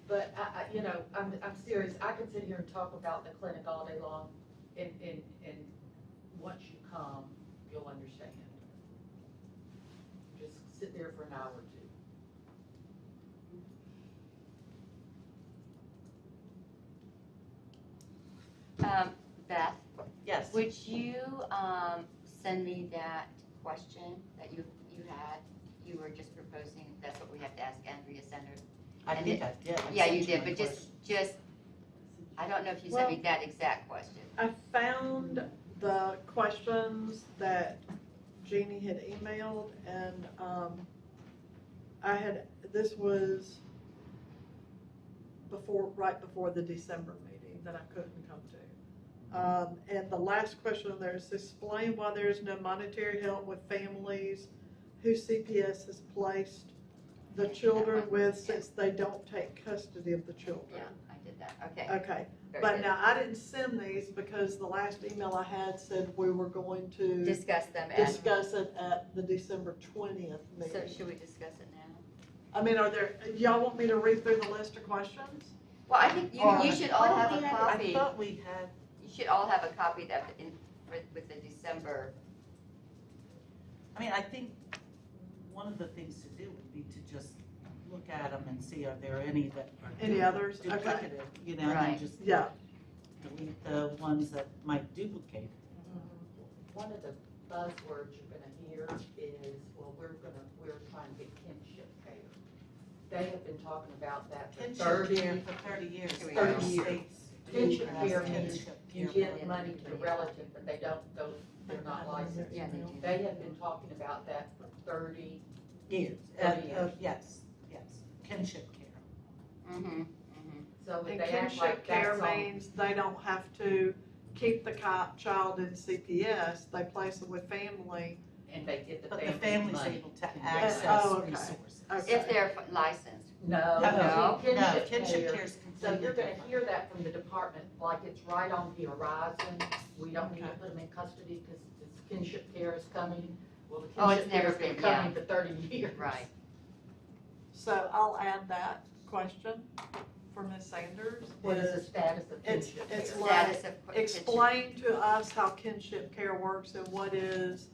But I'm serious. I could sit here and talk about the clinic all day long, and once you come, you'll understand. Just sit there for an hour or two. Beth, Yes. would you, send me that question that you had? You were just proposing, that's what we have to ask Andrea Sanders. I and think I did. I Yeah, sent you did, my but question. just, I don't know if you sent me that exact question. I found the questions that Jeannie had emailed, and this was right before the December meeting that I couldn't come to. And the last question on there is, explain why there is no monetary help with families who CPS has placed the children with, since they don't take custody of the children. Yeah, I did that, okay. Okay, very but good. now I didn't send these because the last email I had said we were going to Discuss them discuss it at the December 20th So meeting. should we discuss it now? I mean, y'all want me to read through the list of questions? Well, I think you should all have a I copy. thought we had, You should all have a copy that, with the December. I mean, I think one of the things to do would be to just look at them and see, are there any that are Any others? Okay. duplicative, you know, Right. and just Yeah. delete the ones that might duplicate. One of the buzzwords you're gonna hear is, well, we're trying to get kinship care. They have been talking about that for Kinship 30 care for 30 years. Here we 30 go. years. States do Kinship have care means kinship You care give programs. money to the relative, but they don't, they're not licensed. Yeah, they do. They have been talking about that for 30, Years, 30 years. yes, kinship care. Mm-hmm, so if And they act kinship like care that's all. means they don't have to keep the child in CPS, they place them with family. And they get the But family the family's money. able to Yeah. access Oh, okay. resources. Okay. If they're licensed. No, No, see, no, kinship kinship care. care is So completely you're gonna different. hear that from the department, like it's right on the horizon. We don't need to Okay. put them in custody because this kinship care is coming. Well, the Oh, it's kinship care never has been been, yeah. coming for 30 years. Right. So I'll add that question for Ms. Sanders. What is the status of It's- kinship it's care? like- Status of. Explain to us how kinship care works and what is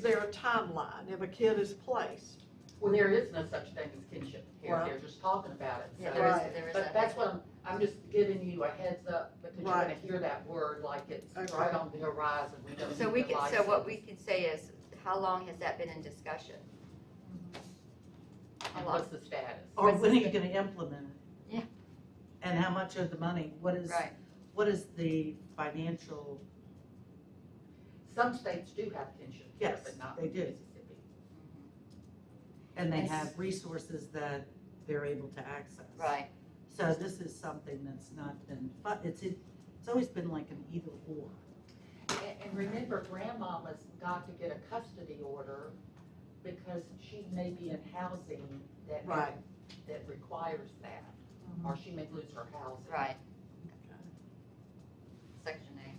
there a timeline if a kid is placed? Well, there is no such thing as kinship care. Well- They're just talking about it. Yeah, So- there is, Right. there is But a. that's what I'm just giving you a heads up because you're gonna Right. hear that word like it's Okay. right on the horizon. We don't So need we the can, so what we license. can say is, how long has that been in discussion? And what's the status? Or What's when are the- you gonna implement it? Yeah. And how much of the money, what is the financial, Some states do have kinship care, Yes, but not they do. Mississippi. and they Yes. have resources that they're able to access? Right, So this is something that's not been, it's always been like an either or. And remember, grandmama's got to get a custody order because she may be in housing that, Right. that requires that, or she may lose her housing. right. Section A.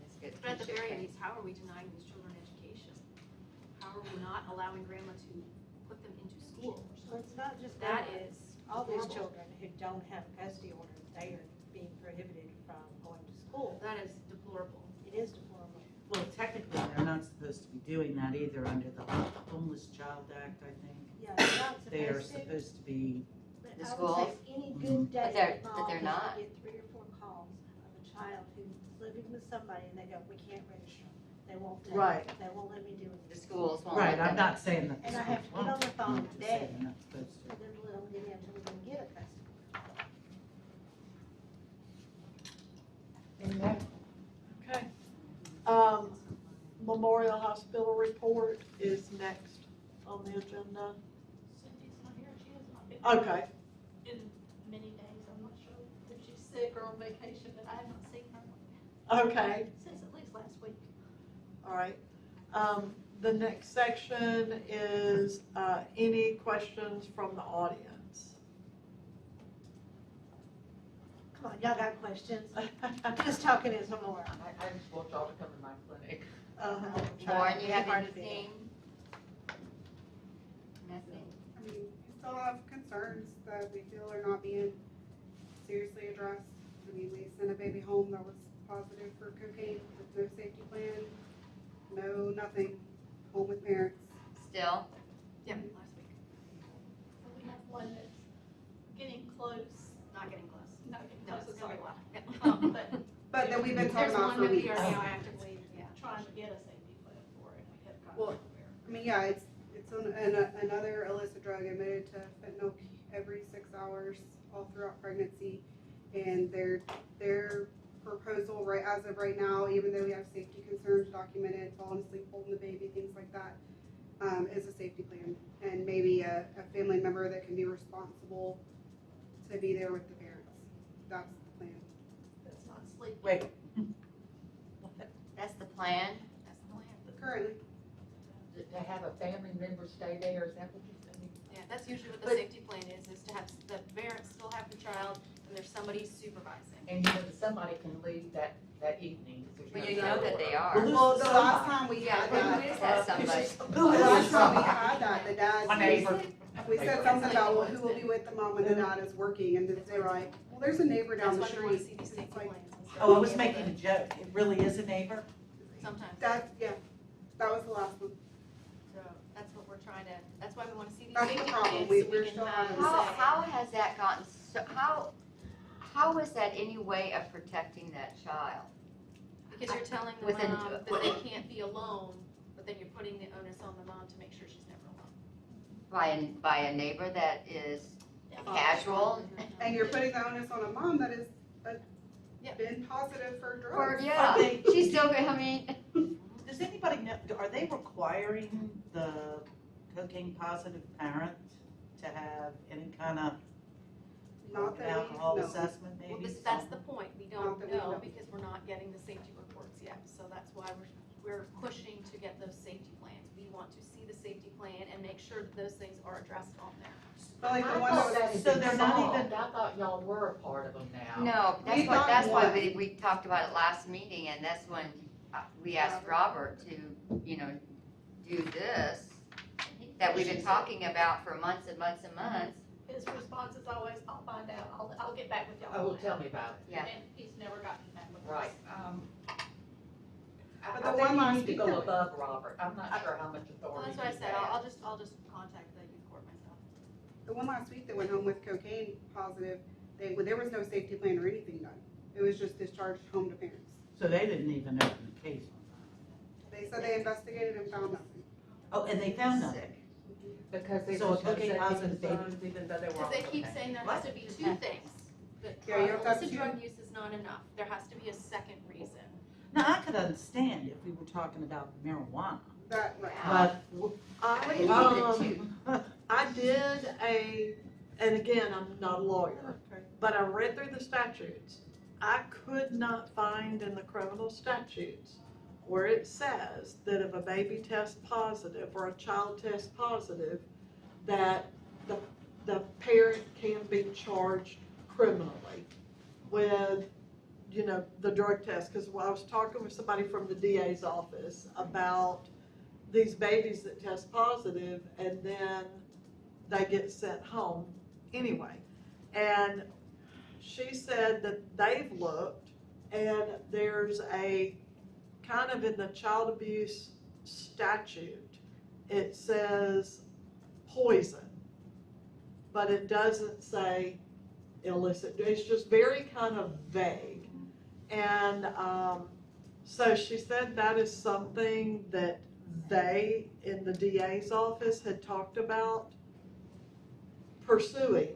That's good. But at the very least, how are we denying these children education? How are we not allowing grandma to put them into school? So it's not just That that, is all these horrible. children who don't have custody orders, they are being prohibited from going to school. That is deplorable. It is deplorable. Well, technically, they're not supposed to be doing that either under the Homeless Child Act, I think. Yeah, they're not They are supposed to. supposed to be, But The I would say schools? any good day. But they're- mom but they're is not. gonna get 3 or 4 calls of a child who's living with somebody and they go, we can't register them. They won't take Right. it. They won't let me do it. The schools won't let right, them. I'm not saying that the And I have schools to get on the won't, phone I'm just saying today. they're not supposed to. For them to let them get in until we can get a custody. Okay. Memorial Hospital report is next on the agenda. Cindy's not here, she has not been Okay, in many days, I'm not sure if she's sick or on vacation, but I have not seen her okay, since at least last week. all right. The next section is, any questions from the audience? Come on, y'all got questions? Just talking is more. I just want y'all to come to my clinic. Lauren, you have Hard to beat. anything? Nothing? I mean, we still have concerns that we feel are not being seriously addressed. I mean, we sent a baby home that was positive for cocaine with no safety plan, no nothing. home with parents. Still? Yeah, last week, So we have one that's getting close, not getting close. not getting No, close, it's it's gonna like, be a while. but But then we've been talking There's about one for that we weeks. are now actively, yeah. trying to get a safety plan for it, we have gotten Well, nowhere. I mean, yeah, it's another illicit drug admitted to fentanyl every 6 hours all throughout pregnancy. And their proposal, right, as of right now, even though we have safety concerns documented, falling asleep, holding the baby, things like that, is a safety plan. And maybe a family member that can be responsible to be there with the parents. That's the plan. That's not sleeping. Wait. That's the plan? That's the plan. Currently, To have a family member stay there, is that what you're saying? Yeah, that's usually what the But- safety plan is to have, the parents still have the child, and there's somebody supervising. And you know, that somebody can leave that evening. if Well, there's you no know that they order. are. well, the last time we Yeah, had who that, is that somebody? the last time we had that, the dad. My neighbor. We said something about, well, who will be with the mom when the dad is working, and they were like, well, there's a neighbor down That's the why we wanna street. see these safety It's like, plans. and stuff. Oh, I was making a joke. It really is a neighbor? Sometimes, that, yeah, that was the last one. so that's what we're trying to, that's why we wanna see these That's the safety problem. plans, We- so we're we can still have having- How, say. how has that gotten so, how is that any way of protecting that child? Because you're telling the Within- mom that they can't be alone, but then you're putting the onus on the mom to make sure she's never alone. By a neighbor that is Yeah. casual? And you're putting the onus on a mom that has Yeah. been positive for Or, drugs. yeah, Are they- she's still, I mean, Does anybody know, are they requiring the cocaine positive parent to have any kind of Not that we alcohol know. assessment maybe? Well, that's the point, we Not don't that we know know. because we're not getting the safety reports yet, so that's why we're pushing to get those safety plans. We want to see the safety plan and make sure that those things are addressed on there. But like the I one thought that that was, had So been they're not solved. even- I thought y'all were a part of them now. no, We got that's why one. we talked about it last meeting, and that's when we asked Robert to, you know, do this, that we've been talking about for months and months and months. His response is always, I'll find out, I'll get back with y'all. Oh, on tell that." me about it. Yeah. And he's never gotten back with us. Right. But I the think one you last need to week go that- above Robert. I'm not sure how much Well, authority that's what I you said, have. I'll just contact the youth court myself. the one last week that went home with cocaine positive, there was no safety plan or anything done. It was just discharged home to parents. So they didn't even open the case on They said they investigated and found nothing. that? Oh, and they found nothing? Sick. Because they So were a cocaine safety positive baby- concerns, even though they were Because on they keep cocaine. saying there What? has to be two things. That Yeah, you have to have illicit two. drug use is not enough, there has to be a second reason. Now, I could understand if we were talking about marijuana, That, right. but. I did and again, I'm not a lawyer, but I read through the statutes. I could not find in the criminal statutes where it says that if a baby tests positive or a child tests positive, that the parent can be charged criminally with, you know, the drug test. Because I was talking with somebody from the DA's office about these babies that test positive and then they get sent home anyway. And she said that they've looked and there's a kind of in the child abuse statute, it says poison, but it doesn't say illicit. It's just very kind of vague. And so she said that is something that they in the DA's office had talked about pursuing.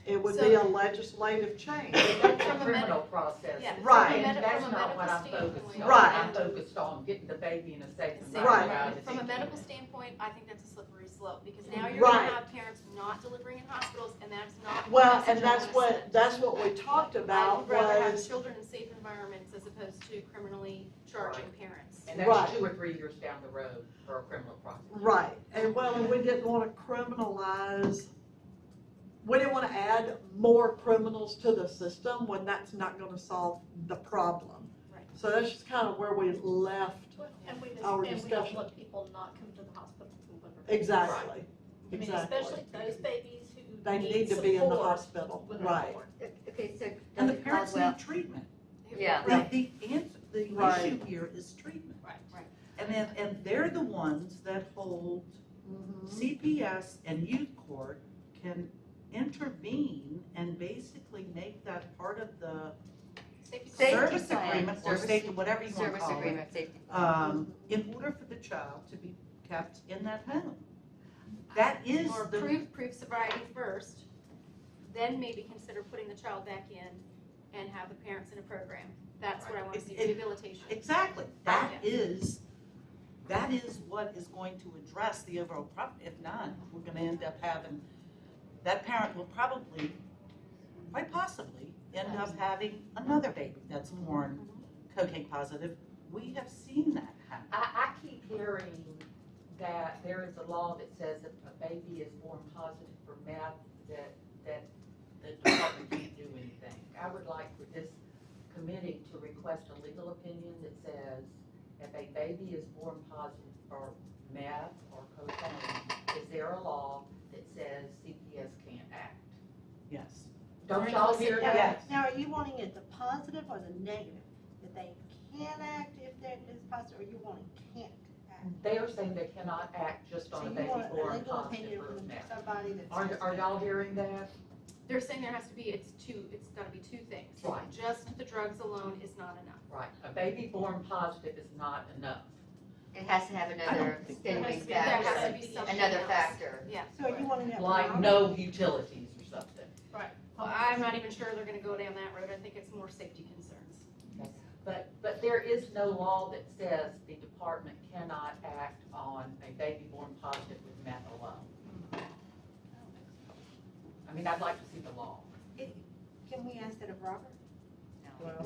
It would be a legislative change. That's From a a criminal process. Yeah, Right. And that's from a not what I'm medical focused standpoint. on. Right. I'm focused on getting the baby in a safe Safe environment. Right. From a medical standpoint, I think that's a slippery slope, because now you're Right. gonna have parents not delivering in hospitals, and that's not. the Well, message and I wanna send. that's what we talked I about would rather have was, children in safe environments as opposed to criminally charging parents. And Right. that's 2 or 3 years down the road for a criminal process. right, and well, and we didn't want to criminalize, we didn't want to add more criminals to the system when that's not going to solve the problem. Right. So that's just kind of where we left. And we just, Our and we don't discussion. want people not come to the hospital to deliver. Exactly, I mean, exactly. especially those babies who They need need to be in the support hospital, when right. they're born. Okay, so And the Dr. parents Caldwell, need treatment. Yeah. The answer, the Right. issue here is treatment. Right. Right. And they're the ones that hold CPS and youth court can intervene and basically make that part of the Safety Safety service plan, agreement or service- safety, whatever you want to Service call it. agreement, safety. In order for the child to be kept in that home. That is Or the, prove sobriety first, then maybe consider putting the child back in and have the parents in a program. That's what I want to see, rehabilitation. exactly, that is what is going to address the overall problem. If not, we're gonna end up having, that parent will probably, quite possibly, end up having another baby that's born cocaine positive. We have seen that happen. I keep hearing that there is a law that says if a baby is born positive for meth, that the department can't do anything. I would like for this committee to request a legal opinion that says if a baby is born positive for meth or cocaine, is there a law that says CPS can't act? Yes. Don't y'all hear Now- that? Yes. Now, are you wanting it the positive or the negative? That they can act if that is positive, or you wanting can't act? They are saying they cannot act just on So a you baby want a born legal positive opinion for from meth. somebody that's. Are y'all hearing that? They're saying there has to be, it's gotta be two things. Right. Just the drugs alone is not enough. Right, a baby born positive is not enough. It has to have another think- extenuating There has to factor, be something another else. factor. Yeah. So are you wanting that? Like from no utilities or something. Well, I'm not even sure they're gonna go down that road. I think it's more safety concerns. But there is no law that says the department cannot act on a baby born positive with meth alone. I mean, I'd like to see the law. Can we ask that of Robert?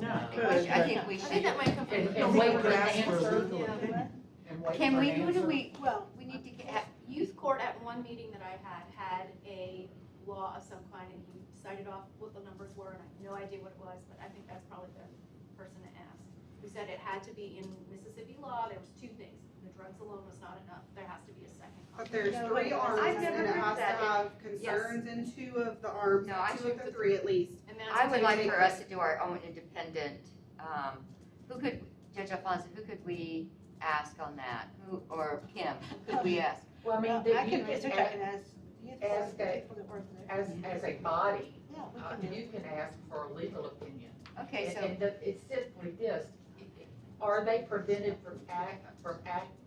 No. I think we I think should. that might come from. And wait for an Ask for a answer. legal Yeah. opinion. And wait Can for we, an who do answer. we, Well, we need to get, Youth court at one meeting that I had a law of some kind, and he cited off what the numbers were, and I have no idea what it was, but I think that's probably the person to ask. Who said it had to be in Mississippi law, there was two things, the drugs alone was not enough, there has to be a second. But there's No, three wait, arms I've and never it heard has to that. have concerns in two of the arms, No, I two of think the three at least. And then I would like take for it. us to do our own independent, who could, Judge Alfonso, who could we ask on that? Who, or Kim, who could we ask? Well, I mean, Well, that I you can, I can can ask, ask youth ask court, a- people that work there. as a body, Yeah, we can do you can ask for a legal opinion. Okay, so, And it's simply this, are they prevented from acting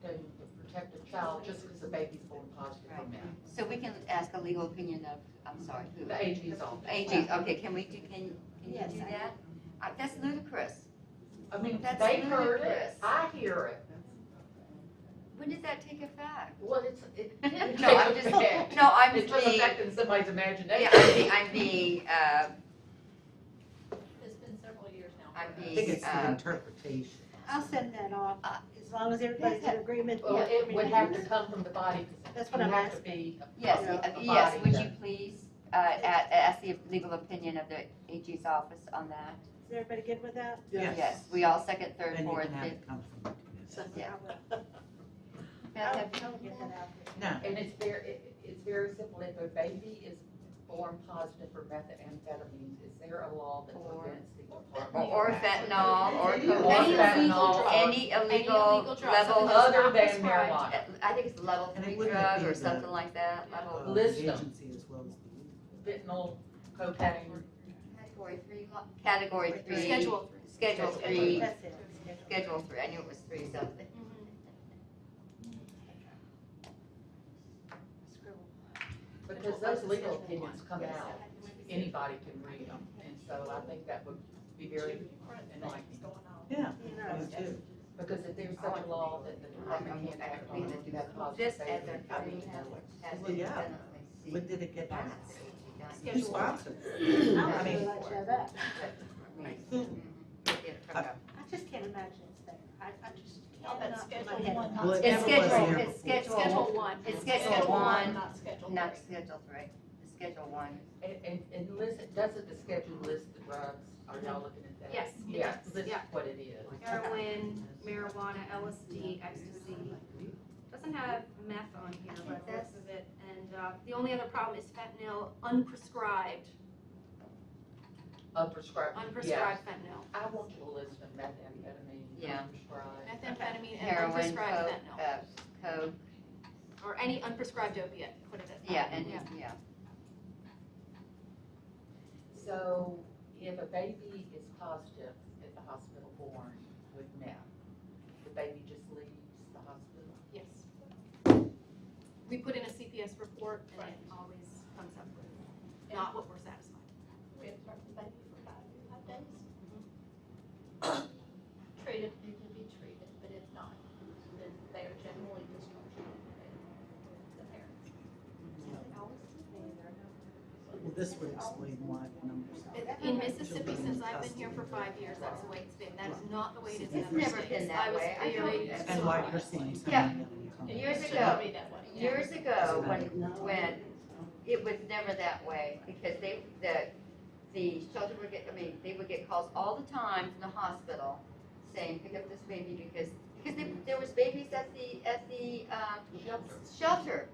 to protect a child just because the baby's born positive for meth? so we can ask a legal opinion of, I'm sorry, who? The AG's office. AG, okay, can we do, can you Yes, do I that? That's ludicrous. I mean, That's they heard ludicrous. it, I hear it. When did that take effect? Well, it. No, I'm just, no, I'm It's just being, affecting somebody's imagination. yeah, I'm being, It's been several years now. I'm I think being, it's the interpretation. I'll send that off, as long as everybody's in agreement. Well, yeah, it would have to come from the body. That's what You I'm have to asking. be yes, a yes, body would that- you please, ask the legal opinion of the AG's office on that? Is everybody good with that? Yes, we all second, third, Then you fourth, can have fifth. it come from the committee. Yeah. I will. Beth, have I will get that out there. No, And it's very simple, if a baby is born positive for methamphetamines, is there a law that Or- prevents the department? Or fentanyl, or Any cocaine. illegal drug. Any illegal drugs. level, Something that's Other not than prescribed. marijuana. I think it's level And it 3 wouldn't drug appear or that- something like that, level. the List them. agency as well as the. Fentanyl, cocaine, Category 3, category 3. Schedule. Schedule 3, That's it. schedule 3, I knew it was 3 something. Scribble. because those legal opinions come out, anybody can read them. And so I think that would be very enlightening. Yeah, You me know, too. Because if there's such a law that the department can't act on, it, that's This positive. as a I need to know it. has Well, yeah. definitely seen When did it get that. passed? Who Schedule. sponsored it? I I would mean, let you have that. It's I just can't imagine it's there. I just Oh, cannot that's put my schedule head one, around not Well, it. it It's never was schedule, there it's before. schedule, Schedule 1. it's schedule 1, Not schedule not three. schedule 3, it's schedule 1. And list, doesn't the schedule list the drugs? Are y'all looking at that? Yes, it Yeah, does. list Yeah. what it is. Heroin, marijuana, LSD, ecstasy. Doesn't have meth on here, but the rest of it. And the only other problem is fentanyl unprescribed. Unprescribed. unprescribed fentanyl. I want you to list them, methamphetamine, Yeah. unprescribed. Methamphetamine and Heroin, unprescribed coke, fentanyl. coke, Or any unprescribed opiate, put it at that. yeah, and, yeah. So if a baby is positive at the hospital born with meth, the baby just leaves the hospital? Yes. We put in a CPS report and it always comes up with not what we're satisfied. We observe the baby for 5 days. Treated, need to be treated, but if not, then they are generally discharged to the parents. Well, this would explain why the numbers. In Mississippi, since I've been here for 5 years, that's the way it's been. That is not the way it is in It's other never states. been that way. I I was very know. And why you're seeing so Yeah. many of them come. Years It should ago. not be that way. Years ago, when it was never that way, because the shelter would get, they would get calls all the time from the hospital saying, pick up this baby because there was babies at the shelter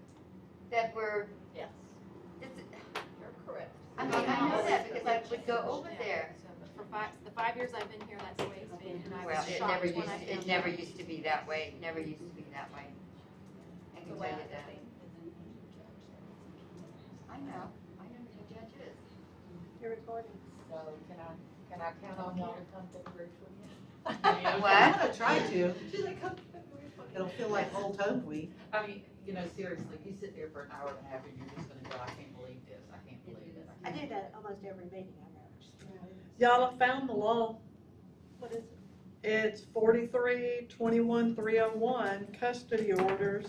that were, Yes, it's, you're correct. I mean, I know that because I would go over there. So, but for the 5 years I've been here, that's the way it's been, and I Well, was it shocked never when used, I it found never out. used to be that way, never used to be that way. I can The tell way you I that. think. I know the judge is. You're recording. So can I count on y'all to come February 20th? What? I'm gonna try to. She's like, come February 20th. It'll feel like Old Home Week. I mean, seriously, you sit there for an hour and a half and you're just gonna go, I can't believe this, I can't believe it. I do that almost every meeting I go. Y'all have found the law. What is it? It's 43-21-301 custody orders.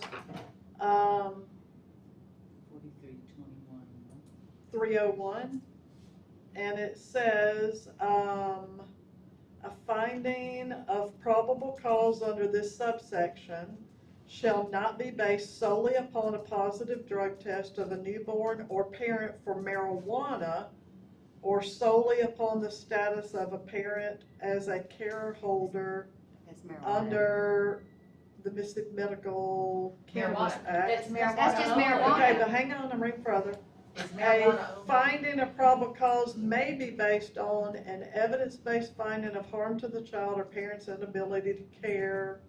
4321. 301, and it says, a finding of probable cause under this subsection shall not be based solely upon a positive drug test of a newborn or parent for marijuana, or solely upon the status of a parent as a care holder That's marijuana. under the Mississippi Medical Cannabis Marijuana. Act. That's just only. marijuana. Okay, but hang on, I'm reading further. It's A marijuana only. finding of probable cause may be based on an evidence-based finding of harm to the child or parent's inability to care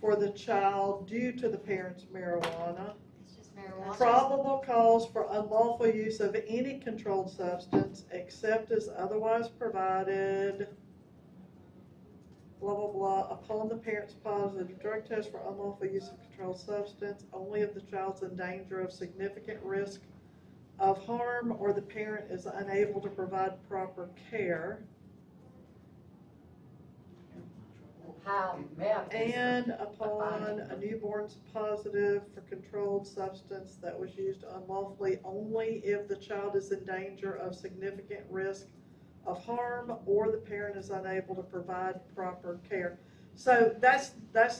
for the child due to the parent's marijuana. It's just marijuana. Probable cause for unlawful use of any controlled substance except as otherwise provided, blah, blah, blah, upon the parent's positive drug test for unlawful use of controlled substance, only if the child's in danger of significant risk of harm or the parent is unable to provide proper care. How meth is. And upon a newborn's positive for controlled substance that was used unlawfully, only if the child is in danger of significant risk of harm or the parent is unable to provide proper care. So that's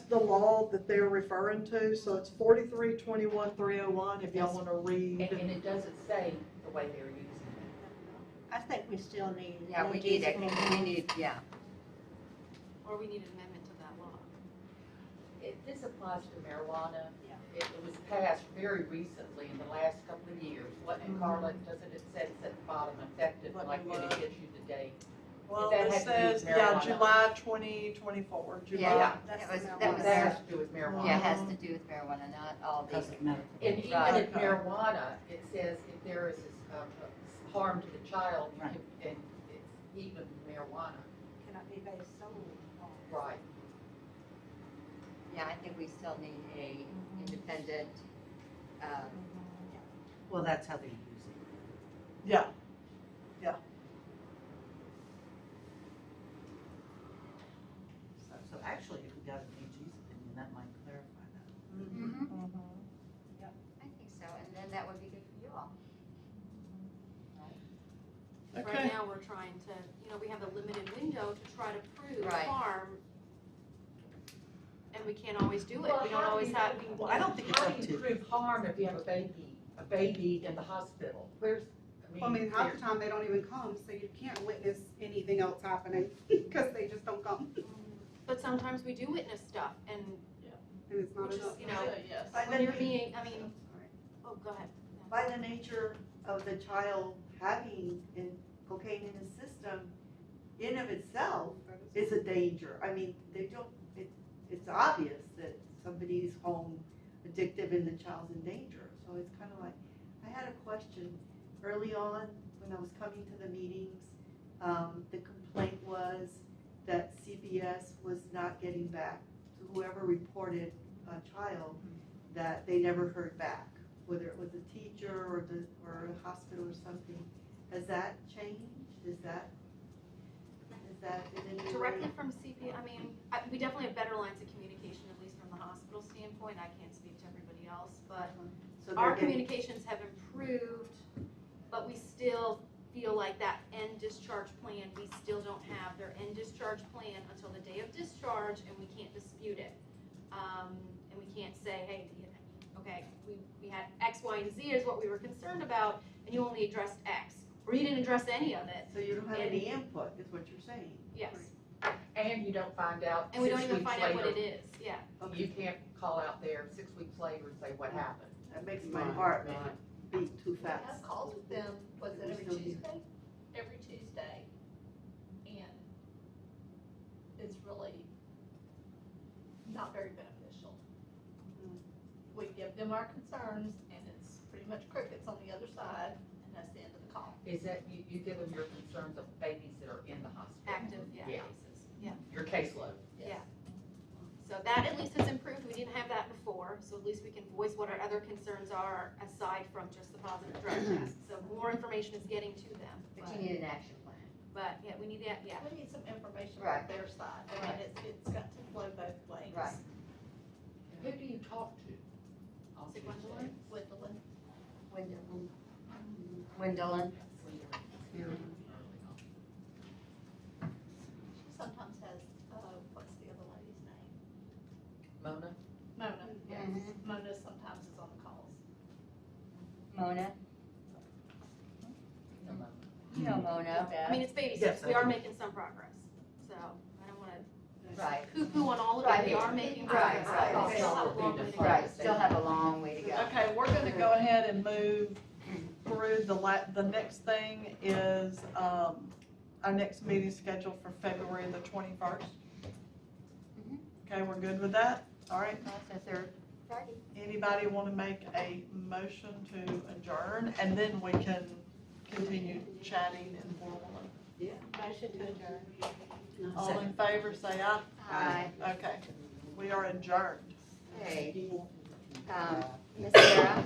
the law that they're referring to. So it's 43-21-301 if y'all want to read. And it doesn't say the way they're using it. I think we still need. Yeah, we need it, we need, yeah. Or we need an amendment to that law. This applies to marijuana. Yeah. It was passed very recently in the last couple of years. What, and Carla, doesn't it say it's at the bottom, effective, Let like me when it look. gives you the date? Well, That it had to do with says, yeah, marijuana. July 2024, July. Yeah, That's that was, the that That was, has to do with marijuana. yeah, it has to do with marijuana, not all these. Because of medical. And even Right. in marijuana, it says if there is harm to the child, you Right. can- and it's even marijuana. Cannot be based solely on. Right. Yeah, I think we still need a independent, Well, that's how they're using it. Yeah. So actually, if we got an AG's opinion, that might clarify that. mhm, I think so, and then that would be good for you all. Okay. Right now, we're trying to, we have a limited window to try to prove Right. harm. And we can't always do it. Well, We don't how do always you- have. Well, I don't think it's How up do you to, prove harm if you have a baby in the hospital? I mean, half the time they don't even come, so you can't witness anything else happening, because they just don't come, But sometimes we do witness stuff, and and it's not Which is, enough. Yes. when you're being, oh, go ahead. By the nature of the child having cocaine in his system, in of itself is a danger. I mean, they don't, it's obvious that somebody's home addictive and the child's in danger. So it's kind of like, I had a question early on when I was coming to the meetings. The complaint was that CPS was not getting back to whoever reported a child, that they never heard back, whether it was a teacher or a hospital or something. Has that changed? Is that in any way? Directly from CP, I mean, we definitely have better lines of communication, at least from the hospital standpoint. I can't speak to everybody else, but So they're our getting- communications have improved, but we still feel like that end discharge plan, we still don't have their end discharge plan until the day of discharge, and we can't dispute it. And we can't say, hey, okay, we had X, Y, and Z is what we were concerned about, and you only addressed X, or you didn't address any of it. So you don't have any input, is what you're saying? Yes, And you don't find out and we don't 6 even weeks find out what later. it is, yeah. You can't call out there 6 weeks later and say what happened. That makes my heart beat too I have fast. calls with them, was it every Still here. Tuesday? Every Tuesday. And it's really not very beneficial. We give them our concerns and it's pretty much crickets on the other side and that's the end of the call. Is that, you give them your concerns of babies that are in the hospital? Active, yeah, Yeah. cases, yeah. Your caseload. Yeah. So that at least has improved, we didn't have that before, so at least we can voice what our other concerns are aside from just the positive drug test. So more information is getting to them, But you need an action plan. but yeah, we need that, yeah. We need some information Right. on their side. I mean, it's got to flow both ways. Right. Who do you talk to? on Is it Tuesday? Gwendolyn? Gwendolyn. Gwendolyn. She sometimes has, what's the other lady's name? Mona? Mona, yes. Mhm. Mona sometimes is on the calls. Mona. No, Mona. You know Mona. I mean, it's baby Yes, steps, I we are do. making some progress, so I don't wanna Right, poo-poo on all of it, we are making Right, progress. right. We still have a long way to go. right, still have a long way to go. Okay, we're gonna go ahead and move through the next thing is, our next meeting scheduled for February the 21st. Mhm. Okay, we're good with that? All right, So third Friday. anybody wanna make a motion to adjourn? And then we can continue chatting informally. Motion to adjourn. All in favor, say aye. Aye. Okay, we are adjourned. Okay. Ms. Sarah?